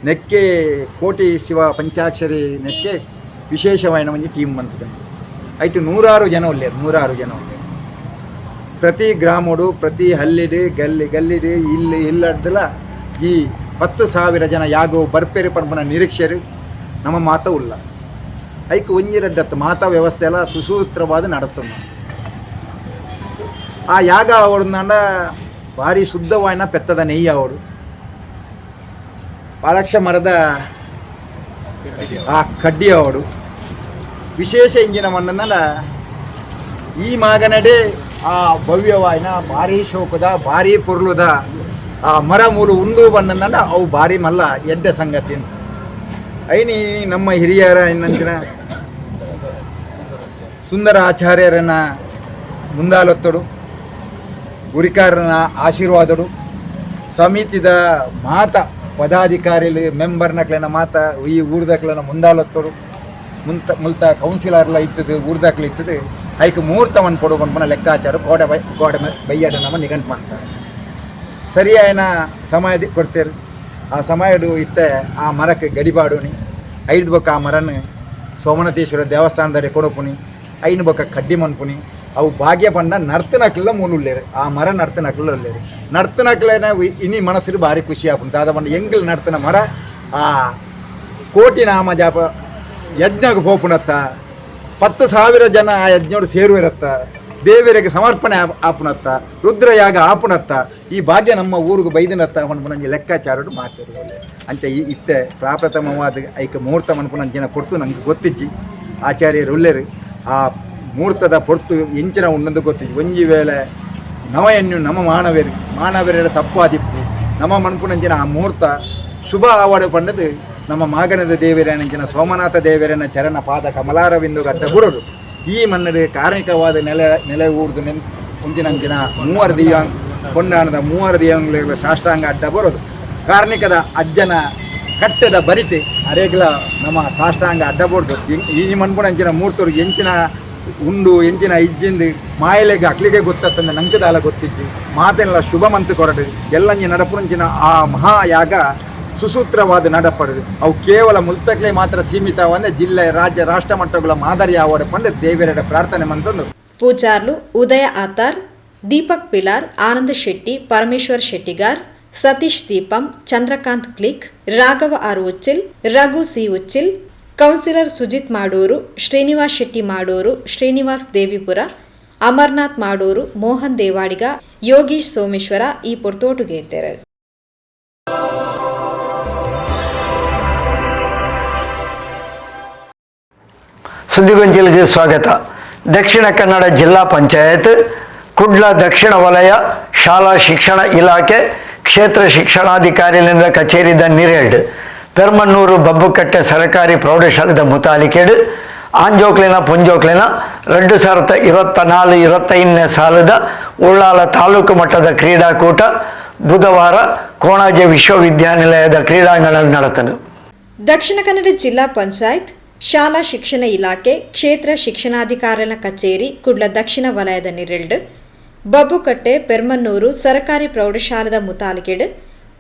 ನೆಕ್ಕೆ ಕೋಟಿ ಶಿವ ಪಂಚಾಕ್ಷರಿ ನೆಕ್ಕೆ ವಿಶೇಷವಾದ ಒಂದು ಟೀಮ್ ಬಂತದೆ. ಐಟು 100 ಜನ ಒಳ್ಳೆಯದು 100 ಜನ ಒಳ್ಳೆಯದು. ಪ್ರತಿ ಗ್ರಾಮಡು ಪ್ರತಿ ಹಳ್ಳಿಡು ಗಲ್ಲಿಡು ಇಲ್ಲಿ ಇಲ್ಲದಲ್ಲ ಈ 10,000 ಜನ ಯಾಗೋ ಬರ್ಪೇರಿ ಪರ್ಬನ ನಿರೀಕ್ಷೆರು ನಮ್ಮ ಮಾತ ಉಲ್ಲ. ಐಕೆ 1-2 ಮಾತಾ ವ್ಯವಸ್ಥೆ ಎಲ್ಲ ಸುಸೂತ್ರವಾದ ನಡತಮ್ಮ. ಆ ಯಾಗ ಅವಡನ್ನ ಭಾರಿ ಶುದ್ಧವಾಯಿನ ಪೆತ್ತದ ನೆಯ್ಯಿ ಅವಡು ಪಾಲಕ್ಷ ಮರದ ಆ ಕಡ್ಡಿ ಅವಡು ವಿಶೇಷ ಇಂಜಿನ ಮಣ್ಣನ್ನೆಲ್ಲ ಈ ಮಾಗನಡೆ ಆ ಭವ್ಯವಾಯಿನ ಭಾರಿ ಶೋಕದ ಭಾರಿ ಪುರ್ಲುದ ಆ ಮರ ಮೂಲು ಉಂಡು ಬಣ್ಣನ ಅವು ಭಾರಿ ಮಲ್ಲ ಎಡ್ಡೆ ಸಂಗತಿ. ಐನಿ ನಮ್ಮ ಹಿರಿಯರ ಇನ್ನಂಚಿನ ಸುಂದರ ಆಚಾರ್ಯರನ್ನ ಮುಂದಾಲೊತ್ತಡು ಉರಿಕಾರನ ಆಶೀರ್ವಾದಡು ಸಮಿತಿದ ಮಾತ ಪದಾಧಿಕಾರಿలు ಮೆಂಬರ್ನಕ್ಲೆನ ಮಾತ ಈ ಊರ್ದಕ್ಲೆನ ಮುಂದಾಲೊತ್ತಡು ಮುಲ್ತ ಕೌನ್ಸಿಲರ್ಲ ಇತ್ತದು ಊರ್ದಕ್ಲೆ ಇತ್ತದು ಐಕ್ ಮುಹೂರ್ತವನ್ನು ಕೊಡುಕೊಂಡು ಲೆಕ್ಕಾಚಾರ ಗೋಡೆ ಬೈಯಾಡ ನಮ್ಮ ನಿಗಂಟು ಮಾಡ್ತಾರೆ ಸರಿಯಾಯನ ಸಮಯ ಕೊಡ್ತೇರು ಆ ಸಮಯಡು ಇತ್ತೆ ಆ ಮರಕ್ಕೆ ಗಡಿಪಾಡುನಿ 5 ಬೊಕ್ಕ ಆ ಮರನ ಸೋಮನಾಥೇಶ್ವರ ದೇವಸ್ಥಾನದಡೆ ಕೊಡಪುನಿ 5 ಬೊಕ್ಕ ಕಡ್ಡಿ ಮನ್ಪುನಿ ಅವು ಭಾಗ್ಯ ಪಂಡ ನರ್ತನಕ್ಲೆಲ್ಲ ಮೂಲುಳ್ಳೇರು ಆ ಮರ ನರ್ತನಕ್ಲೆಲ್ಲ ಉಳ್ಳೇರು ನರ್ತನಕ್ಲೇನ ಇನಿ ಮನಸ್ಸು ಭಾರಿ ಖುಷಿ ಆಪುಂತ ಅದ ಪಂಡ ಎಂಗ್ಲ ನರ್ತನ ಮರ ಆ ಕೋಟಿ ನಾಮ ಜಾಪ ಯಜ್ಞಕ್ಕೆ ಹೋಪುನತ್ತ 10,000 ಜನ ಆ ಯಜ್ಞೋಡು ಸೇರುವಿರತ್ತ ದೇವರಿಗೆ ಸಮರ್ಪಣೆ ಆಪುನತ್ತ ರುದ್ರಯಾಗ ಆಪುನತ್ತ ಈ ಭಾಗ್ಯ ನಮ್ಮ ಊರಿಗೆ ಬೈದಿನತ್ತ ಮನ್ಪುನಂಜಿ ಲೆಕ್ಕಾಚಾರಡು ಮಾತಾಡುವಲ್ಲಿ ಅಂಚ ಇತ್ತೆ ಪ್ರಾಪ್ರಥಮವಾದ ಐಕ ಮುಹೂರ್ತ ಮನ್ಪುನಂಜಿನ ಕೊಡ್ತು ನಂಗೆ ಗೊತ್ತಿಜ್ಜಿ ಆಚಾರ್ಯರು ಉಳ್ಳೇರು ಆ ಮುಹೂರ್ತದ ಪೊರ್ತು ಎಂಚಿನ ಉಣ್ಣದು ಗೊತ್ತಿಜ್ಜಿ ಒಂಜಿ ವೇಳೆ ನವಯನ್ನು ನಮ್ಮ ಮಾನವರ ತಪ್ಪು ಆದಿಪ್ಪು ನಮ್ಮ ಮನ್ಪುನಂಜಿನ ಆ ಮುಹೂರ್ತ ಶುಭ ಆವಾಡು ಪಂಡದು ನಮ್ಮ ಮಾಗನದ ದೇವರೇನಂಚಿನ ಸೋಮನಾಥ ದೇವರನ ಚರಣ ಪಾದ ಕಮಲಾರವಿಂದು ಗಡ್ಡ ಬುಡೋದು ಈ ಮನ್ನಡೆ ಕಾರ್ಮಿಕವಾದ ನೆಲೆ ಊರ್ದು ಮುಂಚಿನಂಚಿನ 3 ದಿವ್ಯಾಂಗ ಕೊಂಡಾಣದ 3 ದಿವ್ಯಾಂಗ ಸಾಷ್ಟಾಂಗ ಅಡ್ಡ ಬರೋದು ಕಾರ್ಮಿಕದ ಅಜ್ಜನ ಕಟ್ಟದ ಬರಿಟಿ ಅರೆಗ್ಲ ನಮ್ಮ ಸಾಷ್ಟಾಂಗ ಅಡ್ಡ ಬಡ್ದು ಈ ಮನ್ಪುನಂಚಿನ ಮೂರ್ತರು ಎಂಚಿನ ಉಂಡು ಎಂಚಿನ ಇಜ್ಜಿಂದು ಮಾಯಲೆಗೆ ಅಕ್ಲಿಗೆ ಗೊತ್ತಂದ ನಂಕದಾಲ ಗೊತ್ತಿಜ್ಜಿ ಮಾತೆಲ್ಲ ಶುಭ ಮಂತು ಕೊರಡು ಎಲ್ಲಂಜಿ ನಡಪುಂಚಿನ ಆ ಮಹಾಯಾಗ ಸುಸೂತ್ರವಾದ ನಡಪಡುದು ಅವು ಕೇವಲ ಮುಲ್ತಕ್ಲೆ ಮಾತ್ರ ಸೀಮಿತವಂದ್ರೆ ಜಿಲ್ಲೆ ರಾಜ್ಯ ರಾಷ್ಟ್ರ ಮಟ್ಟಗಳ ಮಾದರಿ ಆವಡ ಪಂಡ ದೇವರ ಪ್ರಾರ್ಥನೆ ಮಂತಂದು ಪೂಜಾರ್ಲು ಉದಯ ಆತಾರ್, ದೀಪಕ್ ಪಿಲಾರ್, ಆನಂದ್ ಶೆಟ್ಟಿ, ಪರಮೇಶ್ವರ್ ಶೆಟ್ಟಿಗಾರ್, ಸತೀಶ್ ದೀಪಂ, ಚಂದ್ರಕಾಂತ್ ಕ್ಲಿಕ್, Raghava R Uchil, Raghu C Uchil, councillor Sujith Madoor, Srinivas Shetty ಮಾಡೂರು, ಶ್ರೀನಿವಾಸ್ ದೇವಿಪುರ, ಅಮರ್ನಾಥ್ ಮಾಡೂರು, ಮೋಹನ್ ದೇವಾಡಿಗ, ಯೋಗೀಶ್ ಸೋಮೇಶ್ವರ ಈ ಪೊರ್ತೋಟುಗೆ ಇದ್ದಾರೆ. ಸುದ್ದಿಗೊಂಚಲಿಗೆ ಸ್ವಾಗತ. ದಕ್ಷಿಣ ಕನ್ನಡ ಜಿಲ್ಲಾ ಪಂಚಾಯತ್ ಕುಡ್ಲ ದಕ್ಷಿಣ ವಲಯ ಶಾಲಾ ಶಿಕ್ಷಣ ಇಲಾಖೆ ಕ್ಷೇತ್ರ ಶಿಕ್ಷಣಾಧಿಕಾರಿಗಳಿಂದ ಕಚೇರಿದ ನಿರೇಡ್ ಪೆರ್ಮನ್ನೂರು ಬಬ್ಬುಕಟ್ಟೆ ಸರ್ಕಾರಿ ಪ್ರೌಢಶಾಲೆದ ಮುತಾಲಿಕೆಡು ಆಂಜೋಕ್ಲಿನ ಪುಂಜೋಕ್ಲಿನ 2024-25ನೇ ಸಾಲದ ಉಳ್ಳಾಲ ತಾಲೂಕು ಮಟ್ಟದ ಕ್ರೀಡಾಕೂಟ ಬುಧವಾರ ಕೋಣಾಜೆ ವಿಶ್ವವಿದ್ಯಾನಿಲಯದ ಕ್ರೀಡಾಂಗಣದಲ್ಲಿ ನಡೆದನು. ದಕ್ಷಿಣ ಕನ್ನಡ ಜಿಲ್ಲಾ ಪಂಚಾಯತ್ ಶಾಲಾ ಶಿಕ್ಷಣ ಇಲಾಖೆ ಕ್ಷೇತ್ರ ಶಿಕ್ಷಣಾಧಿಕಾರಿಗಳ ಕಚೇರಿ ಕುಡ್ಲ ದಕ್ಷಿಣ ವಲಯದ ನಿರೆಲ್ಡ್ ಬಬ್ಬುಕಟ್ಟೆ ಪೆರ್ಮನ್ನೂರು ಸರ್ಕಾರಿ ಪ್ರೌಢಶಾಲೆದ ಮುತಾಲಿಕೆಡ್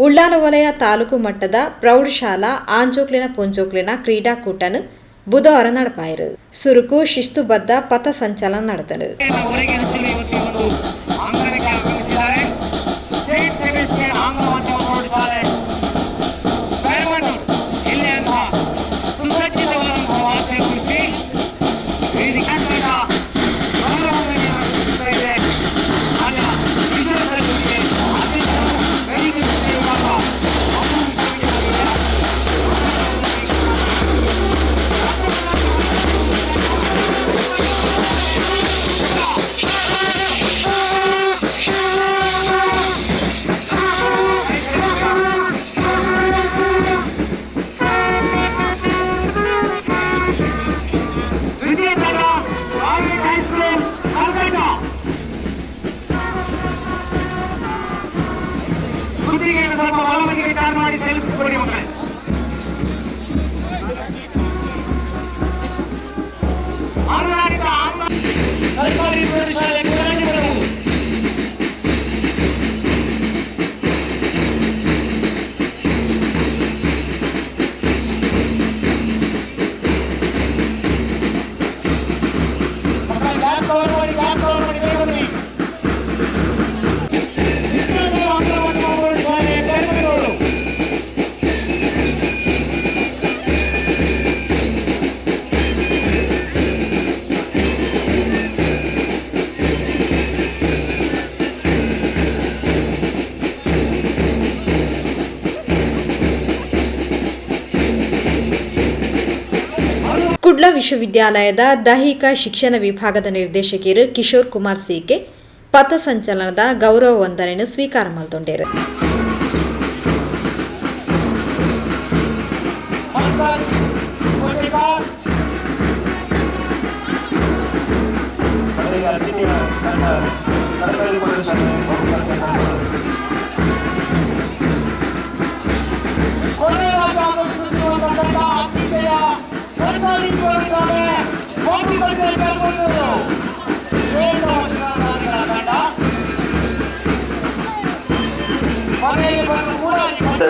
ಉಳ್ಳಾಲ ವಲಯ ತಾಲೂಕು ಮಟ್ಟದ ಪ್ರೌಢಶಾಲಾ ಆಂಜೋಕ್ಲಿನ ಪುಂಜೋಕ್ಲಿನ ಕ್ರೀಡಾಕೂಟನು ಬುಧವಾರ ನಡಪಾಯಿರು. ಸುರುಕು ಶಿಸ್ತುಬದ್ಧ ಪಥ ಸಂಚಲನ ನಡೆದನು. ಕುಡ್ಲ ವಿಶ್ವವಿದ್ಯಾಲಯದ ದೈಹಿಕ ಶಿಕ್ಷಣ ವಿಭಾಗದ ನಿರ್ದೇಶಕಿಯರು ಕಿಶೋರ್ ಕುಮಾರ್ ಸಿಕೆ ಪಥ ಸಂಚಲನದ ಗೌರವ ವಂದನೆಯನ್ನು ಸ್ವೀಕಾರ ಮಾಡಿಕೊಂಡರು. ಸರ್ಕಾರಿ ಪ್ರೌಢಶಾಲೆ ಸರ್ಕಾರಿ ಪ್ರೌಢಶಾಲೆ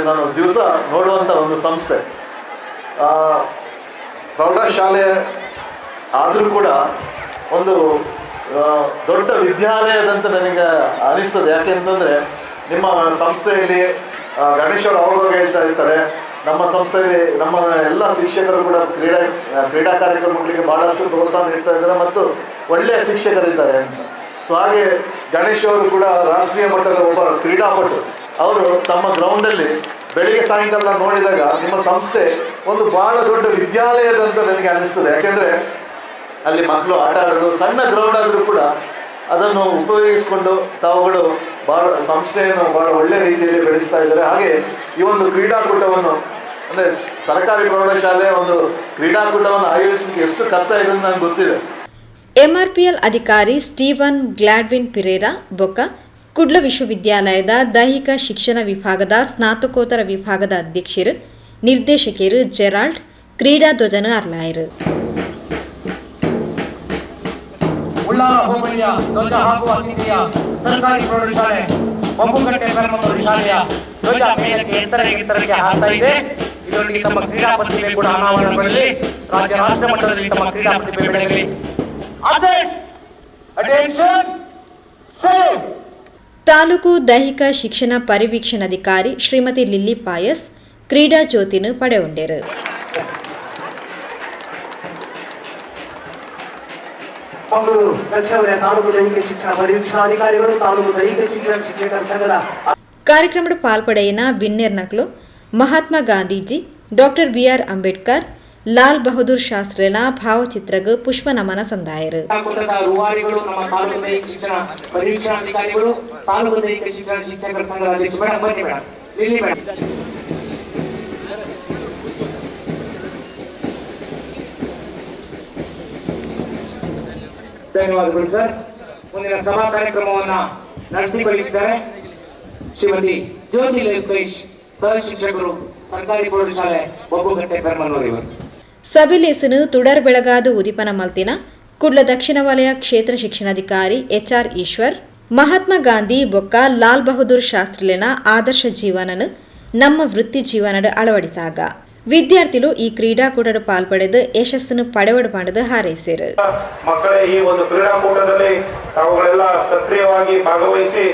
ನಾನು ದಿವಸ ನೋಡುವಂಥ ಒಂದು ಸಂಸ್ಥೆ. ಪ್ರೌಢಶಾಲೆ ಆದರೂ ಕೂಡ ಒಂದು ದೊಡ್ಡ ವಿದ್ಯಾಲಯದಂತ ನನಗೆ ಅನಿಸ್ತದೆ. ಯಾಕೆಂತಂದರೆ ನಿಮ್ಮ ಸಂಸ್ಥೆಯಲ್ಲಿ ಗಣೇಶ್ ಅವರು ಅವಾಗ ಹೇಳ್ತಾ ಇರ್ತಾರೆ, ನಮ್ಮ ಸಂಸ್ಥೆಯಲ್ಲಿ ನಮ್ಮ ಎಲ್ಲ ಶಿಕ್ಷಕರು ಕೂಡ ಕ್ರೀಡಾ ಕಾರ್ಯಕ್ರಮಗಳಿಗೆ ಭಾಳಷ್ಟು ಪ್ರೋತ್ಸಾಹ ನೀಡ್ತಾ ಇದ್ದಾರೆ ಮತ್ತು ಒಳ್ಳೆಯ ಶಿಕ್ಷಕರಿದ್ದಾರೆ ಅಂತ. ಸೊ ಹಾಗೆ ಗಣೇಶ್ ಅವರು ಕೂಡ ರಾಷ್ಟ್ರೀಯ ಮಟ್ಟದ ಒಬ್ಬ ಕ್ರೀಡಾಪಟು. ಅವರು ತಮ್ಮ ಗ್ರೌಂಡಲ್ಲಿ ಬೆಳಿಗ್ಗೆ ಸಾಯಂಕಾಲ ನೋಡಿದಾಗ ನಿಮ್ಮ ಸಂಸ್ಥೆ ಒಂದು ಭಾಳ ದೊಡ್ಡ ವಿದ್ಯಾಲಯದಂತ ನನಗೆ ಅನಿಸ್ತದೆ. ಯಾಕೆಂದರೆ ಅಲ್ಲಿ ಮಕ್ಕಳು ಆಟ ಆಡೋದು ಸಣ್ಣ ಗ್ರೌಂಡ್ ಆದರೂ ಕೂಡ ಅದನ್ನು ಉಪಯೋಗಿಸಿಕೊಂಡು ತಾವುಗಳು ಭಾಳ ಸಂಸ್ಥೆಯನ್ನು ಭಾಳ ಒಳ್ಳೆಯ ರೀತಿಯಲ್ಲಿ ಬೆಳೆಸ್ತಾ ಇದ್ದಾರೆ. ಹಾಗೆ ಈ ಒಂದು ಕ್ರೀಡಾಕೂಟವನ್ನು ಅಂದರೆ ಸರ್ಕಾರಿ ಪ್ರೌಢಶಾಲೆ ಒಂದು ಕ್ರೀಡಾಕೂಟವನ್ನು ಆಯೋಜಿಸಲಿಕ್ಕೆ ಎಷ್ಟು ಕಷ್ಟ ಇದೆ ಅಂತ ನನಗೆ ಗೊತ್ತಿದೆ. ಎಂಆರ್ಪಿಎಲ್ ಅಧಿಕಾರಿ ಸ್ಟೀವನ್ ಗ್ಲಾಡ್ವಿನ್ ಪಿರೇರಾ ಬೊಕ್ಕ ಕುಡ್ಲ ವಿಶ್ವವಿದ್ಯಾಲಯದ ದೈಹಿಕ ಶಿಕ್ಷಣ ವಿಭಾಗದ ಸ್ನಾತಕೋತ್ತರ ವಿಭಾಗದ ಅಧ್ಯಕ್ಷರು ನಿರ್ದೇಶಕರು ಜೆರಾಲ್ಡ್ ಕ್ರೀಡಾ ಧ್ವಜನ ಅರ್ಲಾಯರು. ಉಳ್ಳಾಲ ಹೋಬಳಿಯ ಧ್ವಜ ಹಾಗೂ ಅತಿಥಿಯ ಸರ್ಕಾರಿ ಪ್ರೌಢಶಾಲೆ ಬೊಬ್ಬುಗಟ್ಟೆ ಕರ್ಮಂದೂರು ಶಾಲೆಯ ಧ್ವಜ ಮೇಲಕ್ಕೆ ಎತ್ತರಕ್ಕೆ ಹಾಕ್ತಾ ಇದೆ. ಇದರಲ್ಲಿ ತಮ್ಮ ಕ್ರೀಡಾ ಪ್ರತಿಭೆ ಕೂಡ ಅನಾವರಣಗೊಳ್ಳಲಿ, ರಾಜ್ಯ ರಾಷ್ಟ್ರ ಮಟ್ಟದಲ್ಲಿ ತಮ್ಮ ಕ್ರೀಡಾ ಪ್ರತಿಭೆ ಬೆಳಗಲಿ. ತಾಲೂಕು ದೈಹಿಕ ಶಿಕ್ಷಣ ಪರಿವೀಕ್ಷಣಾಧಿಕಾರಿ ಶ್ರೀಮತಿ ಲಿಲ್ಲಿ ಪಾಯಸ್ ಕ್ರೀಡಾ ಜ್ಯೋತಿನು ಪಡೆಯುಂಡರು. ಮಂಗಳೂರು ದಕ್ಷಿಣ ತಾಲೂಕು ದೈಹಿಕ ಶಿಕ್ಷಣ ಪರಿವೀಕ್ಷಣಾಧಿಕಾರಿಗಳು ತಾಲೂಕು ದೈಹಿಕ ಶಿಕ್ಷಣ ಶಿಕ್ಷಕರ ಸಂಘದ ಕಾರ್ಯಕ್ರಮದ ಪಾಲ್ಪಡೆಯನ ಬಿನ್ನೇರ್ ನಕಲು ಮಹಾತ್ಮ ಗಾಂಧೀಜಿ, ಡಾಕ್ಟರ್ BR ಅಂಬೇಡ್ಕರ್, ಲಾಲ್ ಬಹದ್ದೂರ್ ಶಾಸ್ತ್ರಿನ ಭಾವಚಿತ್ರಕ್ಕೆ ಪುಷ್ಪ ನಮನ ಸಂದಾಯರು. ರೂವಾರಿಗಳು, ನಮ್ಮ ತಾಲೂಕು ದೈಹಿಕ ಶಿಕ್ಷಣ ಪರಿವೀಕ್ಷಣಾಧಿಕಾರಿಗಳು, ತಾಲೂಕು ದೈಹಿಕ ಶಿಕ್ಷಣ ಶಿಕ್ಷಕರ ಸಂಘದ ಅಧ್ಯಕ್ಷ ಮೇಡಮ್, ಬನ್ನಿ ಮೇಡಮ್, ಲಿಲ್ಲಿ ಮೇಡಮ್. ಧನ್ಯವಾದಗಳು ಸರ್. ಮುಂದಿನ ಸಭಾ ಕಾರ್ಯಕ್ರಮವನ್ನು ನಡೆಸಿಕೊಳ್ಳಿದ್ದಾರೆ ಶ್ರೀಮತಿ ಜ್ಯೋತಿ ಲೋಕೇಶ್, ಸಹ ಶಿಕ್ಷಕರು, ಸರ್ಕಾರಿ ಪ್ರೌಢಶಾಲೆ ಬೊಬ್ಬುಗಟ್ಟೆ ಕರ್ಮನೂರು ಇವರು. ಸಭೆಲೇಸನು ತುಡರ್ ಬೆಳಗಾದ ಉದಿಪನ ಮಲ್ತಿನ ಕುಡ್ಲ ದಕ್ಷಿಣ ವಲಯ ಕ್ಷೇತ್ರ ಶಿಕ್ಷಣಾಧಿಕಾರಿ HR ಈಶ್ವರ್ ಮಹಾತ್ಮ ಗಾಂಧಿ ಬೊಕ್ಕ ಲಾಲ್ ಬಹದ್ದೂರ್ ಶಾಸ್ತ್ರಿಲಿನ ಆದರ್ಶ ಜೀವನನು ನಮ್ಮ ವೃತ್ತಿ ಜೀವನದ ಅಳವಡಿಸಾಗ ವಿದ್ಯಾರ್ಥಿಗಳು ಈ ಕ್ರೀಡಾಕೂಟದ ಪಾಲ್ಪಡೆದು ಯಶಸ್ಸನ್ನು ಪಡೆವಡು ಮಾಡಿದ ಹಾರೈಸಿರು. ಮಕ್ಕಳೇ, ಈ ಒಂದು ಕ್ರೀಡಾಕೂಟದಲ್ಲಿ ತಾವುಗಳೆಲ್ಲ ಸಕ್ರಿಯವಾಗಿ ಭಾಗವಹಿಸಿ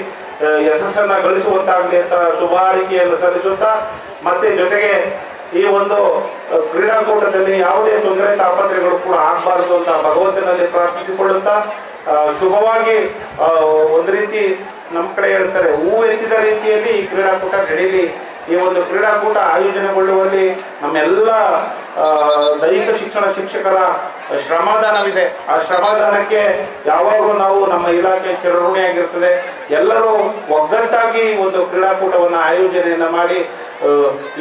ಯಶಸ್ಸನ್ನು ಗಳಿಸುವಂತಾಗಲಿ ಅಂತ ಶುಭ ಹಾರೈಕೆಯನ್ನು ಸಲ್ಲಿಸುತ್ತಾ, ಮತ್ತೆ ಜೊತೆಗೆ ಈ ಒಂದು ಕ್ರೀಡಾಕೂಟದಲ್ಲಿ ಯಾವುದೇ ತೊಂದರೆ ತಾಪತ್ರೆಗಳು ಕೂಡ ಆಗಬಾರದು ಅಂತ ಭಗವಂತನಲ್ಲಿ ಪ್ರಾರ್ಥಿಸಿಕೊಳ್ಳುತ್ತಾ, ಶುಭವಾಗಿ ಒಂದು ರೀತಿ ನಮ್ಮ ಕಡೆ ಹೇಳ್ತಾರೆ ಹೂವೆತ್ತಿದ ರೀತಿಯಲ್ಲಿ ಈ ಕ್ರೀಡಾಕೂಟ ನಡೀಲಿ. ಈ ಒಂದು ಕ್ರೀಡಾಕೂಟ ಆಯೋಜನೆಗೊಳ್ಳುವಲ್ಲಿ ನಮ್ಮೆಲ್ಲ ದೈಹಿಕ ಶಿಕ್ಷಣ ಶಿಕ್ಷಕರ ಶ್ರಮದಾನವಿದೆ. ಆ ಶ್ರಮದಾನಕ್ಕೆ ಯಾವಾಗಲೂ ನಾವು ನಮ್ಮ ಇಲಾಖೆ ಚಿರಋಣಿಯಾಗಿರ್ತದೆ. ಎಲ್ಲರೂ ಒಗ್ಗಟ್ಟಾಗಿ ಒಂದು ಕ್ರೀಡಾಕೂಟವನ್ನು ಆಯೋಜನೆಯನ್ನು ಮಾಡಿ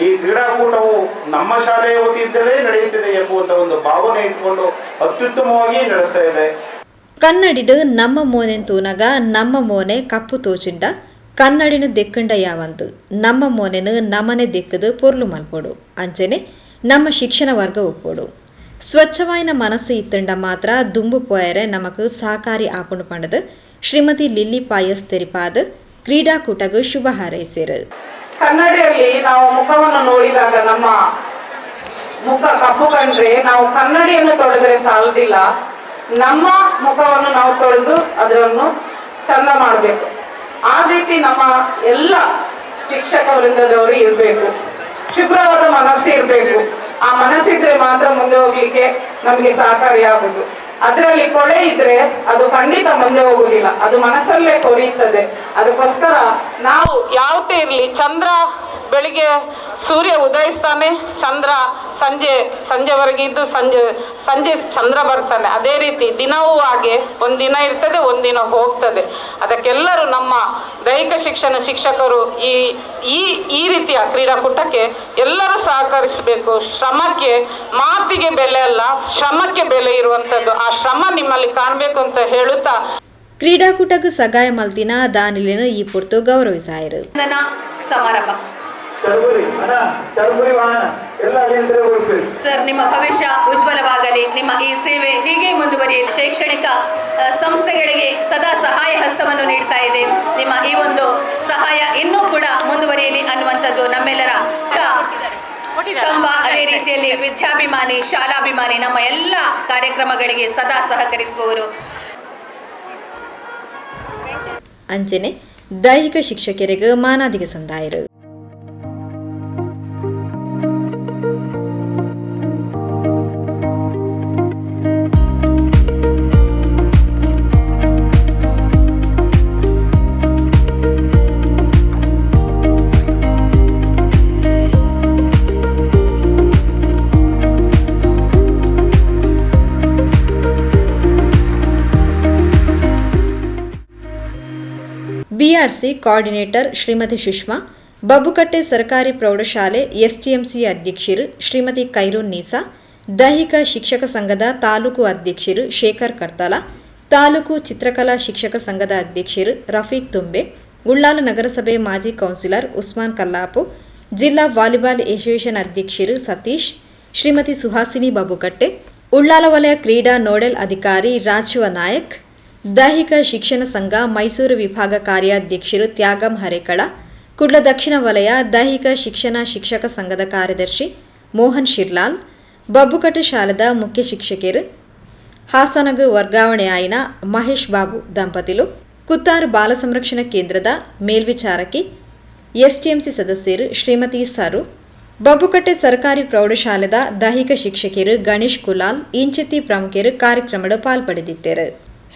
ಈ ಕ್ರೀಡಾಕೂಟವು ನಮ್ಮ ಶಾಲೆಯ ವತಿಯಿಂದಲೇ ನಡೆಯುತ್ತಿದೆ ಎಂಬುವಂಥ ಒಂದು ಭಾವನೆ ಇಟ್ಟುಕೊಂಡು ಅತ್ಯುತ್ತಮವಾಗಿ ನಡೆಸ್ತಾ ಇದೆ. ಕನ್ನಡಿಡು ನಮ್ಮ ಮೋನೆನ್ ತೂನಗ ನಮ್ಮ ಮೋನೆ ಕಪ್ಪು ತೋಚಿಂಡ ಕನ್ನಡಿನ ದೆಕ್ಕಂಡ ಯಾವಂದು ನಮ್ಮ ಮೋನೆನು ನಮ್ಮನೆ ದೆಕ್ಕದು ಪೊರ್ಲು ಮಲ್ಪೋಡು ಅಂಚೆನೆ ನಮ್ಮ ಶಿಕ್ಷಣ ವರ್ಗ ಒಪ್ಪೋಡು. ಸ್ವಚ್ಛವಾಯಿನ ಮನಸ್ಸು ಇತ್ತಂಡ ಮಾತ್ರ ದುಂಬು ಪೋಯರೆ ನಮಕ್ ಸಹಕಾರಿ ಆಪುಂಡು ಪಂಡದು ಶ್ರೀಮತಿ ಲಿಲ್ಲಿ ಪಾಯಸ್ ತೆರಿಪಾದ ಕ್ರೀಡಾಕೂಟಗೂ ಶುಭ ಹಾರೈಸಿರು. ಕನ್ನಡಿಯಲ್ಲಿ ನಾವು ಮುಖವನ್ನು ನೋಡಿದಾಗ ನಮ್ಮ ಮುಖ ಕಪ್ಪು ಕಂಡ್ರೆ ನಾವು ಕನ್ನಡಿಯನ್ನು ತೊಳೆದ್ರೆ ಸಾಲದಿಲ್ಲ, ನಮ್ಮ ಮುಖವನ್ನು ನಾವು ತೊಳೆದು ಅದನ್ನು ಚಂದ ಮಾಡಬೇಕು. ಆ ರೀತಿ ನಮ್ಮ ಎಲ್ಲ ಶಿಕ್ಷಕ ವೃಂದದವರು ಇರಬೇಕು. ಶುಭ್ರವಾದ ಮನಸ್ಸು ಇರಬೇಕು. ಆ ಮನಸ್ಸಿದ್ರೆ ಮಾತ್ರ ಮುಂದೆ ಹೋಗ್ಲಿಕ್ಕೆ ನಮಗೆ ಸಹಕಾರಿಯಾಗುವುದು. ಅದರಲ್ಲಿ ಕೊಳೆ ಇದ್ರೆ ಅದು ಖಂಡಿತ ಮುಂದೆ ಹೋಗುದಿಲ್ಲ, ಅದು ಮನಸ್ಸಲ್ಲೇ ಕೊರೆಯುತ್ತದೆ. ಅದಕ್ಕೋಸ್ಕರ ನಾವು ಯಾವುದೇ ಇರಲಿ, ಚಂದ್ರ ಬೆಳಿಗ್ಗೆ ಸೂರ್ಯ ಉದಯಿಸ್ತಾನೆ, ಚಂದ್ರ ಸಂಜೆವರೆಗೆ ಇದ್ದು ಸಂಜೆ ಚಂದ್ರ ಬರ್ತಾನೆ. ಅದೇ ರೀತಿ ದಿನವೂ ಹಾಗೆ ಒಂದಿನ ಇರ್ತದೆ, ಒಂದಿನ ಹೋಗ್ತದೆ. ಅದಕ್ಕೆಲ್ಲರೂ ನಮ್ಮ ದೈಹಿಕ ಶಿಕ್ಷಣ ಶಿಕ್ಷಕರು ಈ ರೀತಿಯ ಕ್ರೀಡಾಕೂಟಕ್ಕೆ ಎಲ್ಲರೂ ಸಹಕರಿಸಬೇಕು. ಶ್ರಮಕ್ಕೆ, ಮಾತಿಗೆ ಬೆಲೆ ಅಲ್ಲ, ಶ್ರಮಕ್ಕೆ ಬೆಲೆ ಇರುವಂಥದ್ದು. ಆ ಶ್ರಮ ನಿಮ್ಮಲ್ಲಿ ಕಾಣಬೇಕು ಅಂತ ಹೇಳುತ್ತಾ ಕ್ರೀಡಾಕೂಟಕ್ಕೆ ಸಗಾಯ ಮಲ್ತಿನ ದಾನಿಲಿನ ಈ ಪುರ್ತು ಗೌರವಿಸಾಯರು ಸಮಾರಂಭ. ಸರ್, ನಿಮ್ಮ ಭವಿಷ್ಯ ಉಜ್ವಲವಾಗಲಿ, ನಿಮ್ಮ ಈ ಸೇವೆ ಹೀಗೆ ಮುಂದುವರಿಯಲಿ. ಶೈಕ್ಷಣಿಕ ಸಂಸ್ಥೆಗಳಿಗೆ ಸದಾ ಸಹಾಯ ಹಸ್ತವನ್ನು ನೀಡ್ತಾ ಇದೆ. ನಿಮ್ಮ ಈ ಒಂದು ಸಹಾಯ ಇನ್ನೂ ಕೂಡ ಮುಂದುವರಿಯಲಿ ಅನ್ನುವಂಥದ್ದು ನಮ್ಮೆಲ್ಲರ ಸ್ತಂಭ. ಅದೇ ರೀತಿಯಲ್ಲಿ ವಿದ್ಯಾಭಿಮಾನಿ, ಶಾಲಾಭಿಮಾನಿ ನಮ್ಮ ಎಲ್ಲ ಕಾರ್ಯಕ್ರಮಗಳಿಗೆ ಸದಾ ಸಹಕರಿಸುವವರು. ಅಂಚನೆ ದೈಹಿಕ ಶಿಕ್ಷಕರಿಗೆ ಮಾನಾದಿಗೆ ಸಂದಾಯರು. ಬಿಆರ್ಸಿ ಕೋಆರ್ಡಿನೇಟರ್ ಶ್ರೀಮತಿ ಸುಷ್ಮಾ, ಬಬ್ಬುಕಟ್ಟೆ ಸರ್ಕಾರಿ ಪ್ರೌಢಶಾಲೆ ಎಸ್ಟಿಎಂಸಿ ಅಧ್ಯಕ್ಷರು ಶ್ರೀಮತಿ ಕೈರೂನ್ ನೀಸಾ, ದೈಹಿಕ ಶಿಕ್ಷಕ ಸಂಘದ ತಾಲೂಕು ಅಧ್ಯಕ್ಷರು ಶೇಖರ್ ಕರ್ತಾಲ, ತಾಲೂಕು ಚಿತ್ರಕಲಾ ಶಿಕ್ಷಕ ಸಂಘದ ಅಧ್ಯಕ್ಷರು ರಫೀಕ್ ತುಂಬೆ, ಉಳ್ಳಾಲ ನಗರಸಭೆ ಮಾಜಿ ಕೌನ್ಸಿಲರ್ ಉಸ್ಮಾನ್ ಕಲ್ಲಾಪು, ಜಿಲ್ಲಾ ವಾಲಿಬಾಲ್ ಅಸೋಸಿಯೇಷನ್ ಅಧ್ಯಕ್ಷರು ಸತೀಶ್, ಶ್ರೀಮತಿ ಸುಹಾಸಿನಿ ಬಬ್ಬುಕಟ್ಟೆ, ಉಳ್ಳಾಲ ವಲಯ ಕ್ರೀಡಾ ನೋಡೆಲ್ ಅಧಿಕಾರಿ ರಾಜೀವ ನಾಯಕ್, ದೈಹಿಕ ಶಿಕ್ಷಣ ಸಂಘ ಮೈಸೂರು ವಿಭಾಗ ಕಾರ್ಯಾಧ್ಯಕ್ಷರು ತ್ಯಾಗಂ ಹರೇಕಳ, ಕುಡ್ಲ ದಕ್ಷಿಣ ವಲಯ ದೈಹಿಕ ಶಿಕ್ಷಣ ಶಿಕ್ಷಕ ಸಂಘದ ಕಾರ್ಯದರ್ಶಿ ಮೋಹನ್ ಶಿರ್ಲಾಲ್, ಬಬ್ಬುಕಟ್ಟೆ ಶಾಲೆದ ಮುಖ್ಯ ಶಿಕ್ಷಕರು ಹಾಸನಗ ವರ್ಗಾವಣೆಯಾಯಿನ ಮಹೇಶ್ ಬಾಬು ದಂಪತಿಲು, ಕುತ್ತಾರು ಬಾಲ ಸಂರಕ್ಷಣಾ ಕೇಂದ್ರದ ಮೇಲ್ವಿಚಾರಕಿ ಎಸ್ಟಿಎಂಸಿ ಸದಸ್ಯರು ಶ್ರೀಮತಿ ಸರು, ಬಬ್ಬುಕಟ್ಟೆ ಸರ್ಕಾರಿ ಪ್ರೌಢಶಾಲೆದ ದೈಹಿಕ ಶಿಕ್ಷಕರು ಗಣೇಶ್ ಕುಲಾಲ್ ಇಂಚಿತಿ ಪ್ರಮುಖರು ಕಾರ್ಯಕ್ರಮದ ಪಾಲ್ಪಡೆದಿದ್ದರು.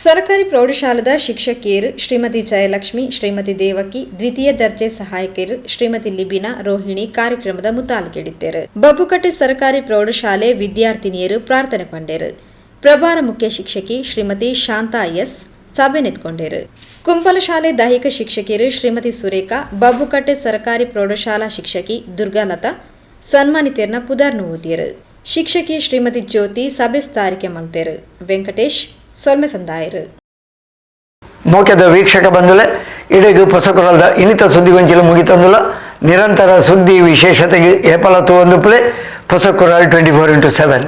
ಸರ್ಕಾರಿ ಪ್ರೌಢಶಾಲೆದ ಶಿಕ್ಷಕಿಯರು ಶ್ರೀಮತಿ ಜಯಲಕ್ಷ್ಮಿ, ಶ್ರೀಮತಿ ದೇವಕಿ, ದ್ವಿತೀಯ ದರ್ಜೆ ಸಹಾಯಕರು ಶ್ರೀಮತಿ ಲಿಬಿನಾ, ರೋಹಿಣಿ ಕಾರ್ಯಕ್ರಮದ ಮುತಾಲಿಗೆಡಿದ್ದರು. ಬಬ್ಬುಕಟ್ಟೆ ಸರ್ಕಾರಿ ಪ್ರೌಢಶಾಲೆ ವಿದ್ಯಾರ್ಥಿನಿಯರು ಪ್ರಾರ್ಥನೆ ಪಂಡರು. ಪ್ರಭಾರ ಮುಖ್ಯ ಶಿಕ್ಷಕಿ ಶ್ರೀಮತಿ ಶಾಂತಾ ಎಸ್ ಸಭೆ ನೆತ್ಕೊಂಡರು. ಕುಂಪಲ ಶಾಲೆ ದೈಹಿಕ ಶಿಕ್ಷಕಿಯರು ಶ್ರೀಮತಿ ಸುರೇಖಾ, ಬಬ್ಬುಕಟ್ಟೆ ಸರ್ಕಾರಿ ಪ್ರೌಢಶಾಲಾ ಶಿಕ್ಷಕಿ ದುರ್ಗಾಲತಾ ಸನ್ಮಾನಿತರನ್ನ ಪುದರ್ನು ಓದಿಯರು. ಶಿಕ್ಷಕಿ ಶ್ರೀಮತಿ ಜ್ಯೋತಿ ಸಭೆ ಸ್ಥಾರಿಕೆ ಮಲ್ತೇರು. ವೆಂಕಟೇಶ್ ಸೊಲ್ಮೆ ಸಂದಾಯರು. ಮೋಕೆದ ವೀಕ್ಷಕ ಬಂಧುಲೆ, ಇಡೀ ಪೊಸಕುರದ ಇನಿತ ಸುದ್ದಿಗೊಂಚಿಲು ಮುಗಿತಂದುಲ ನಿರಂತರ ಸುದ್ದಿ ವಿಶೇಷತೆಗೆ ಏಪಲ ತೋಂದುಪುಲೆ ಪೊಸಕುರ 24x7.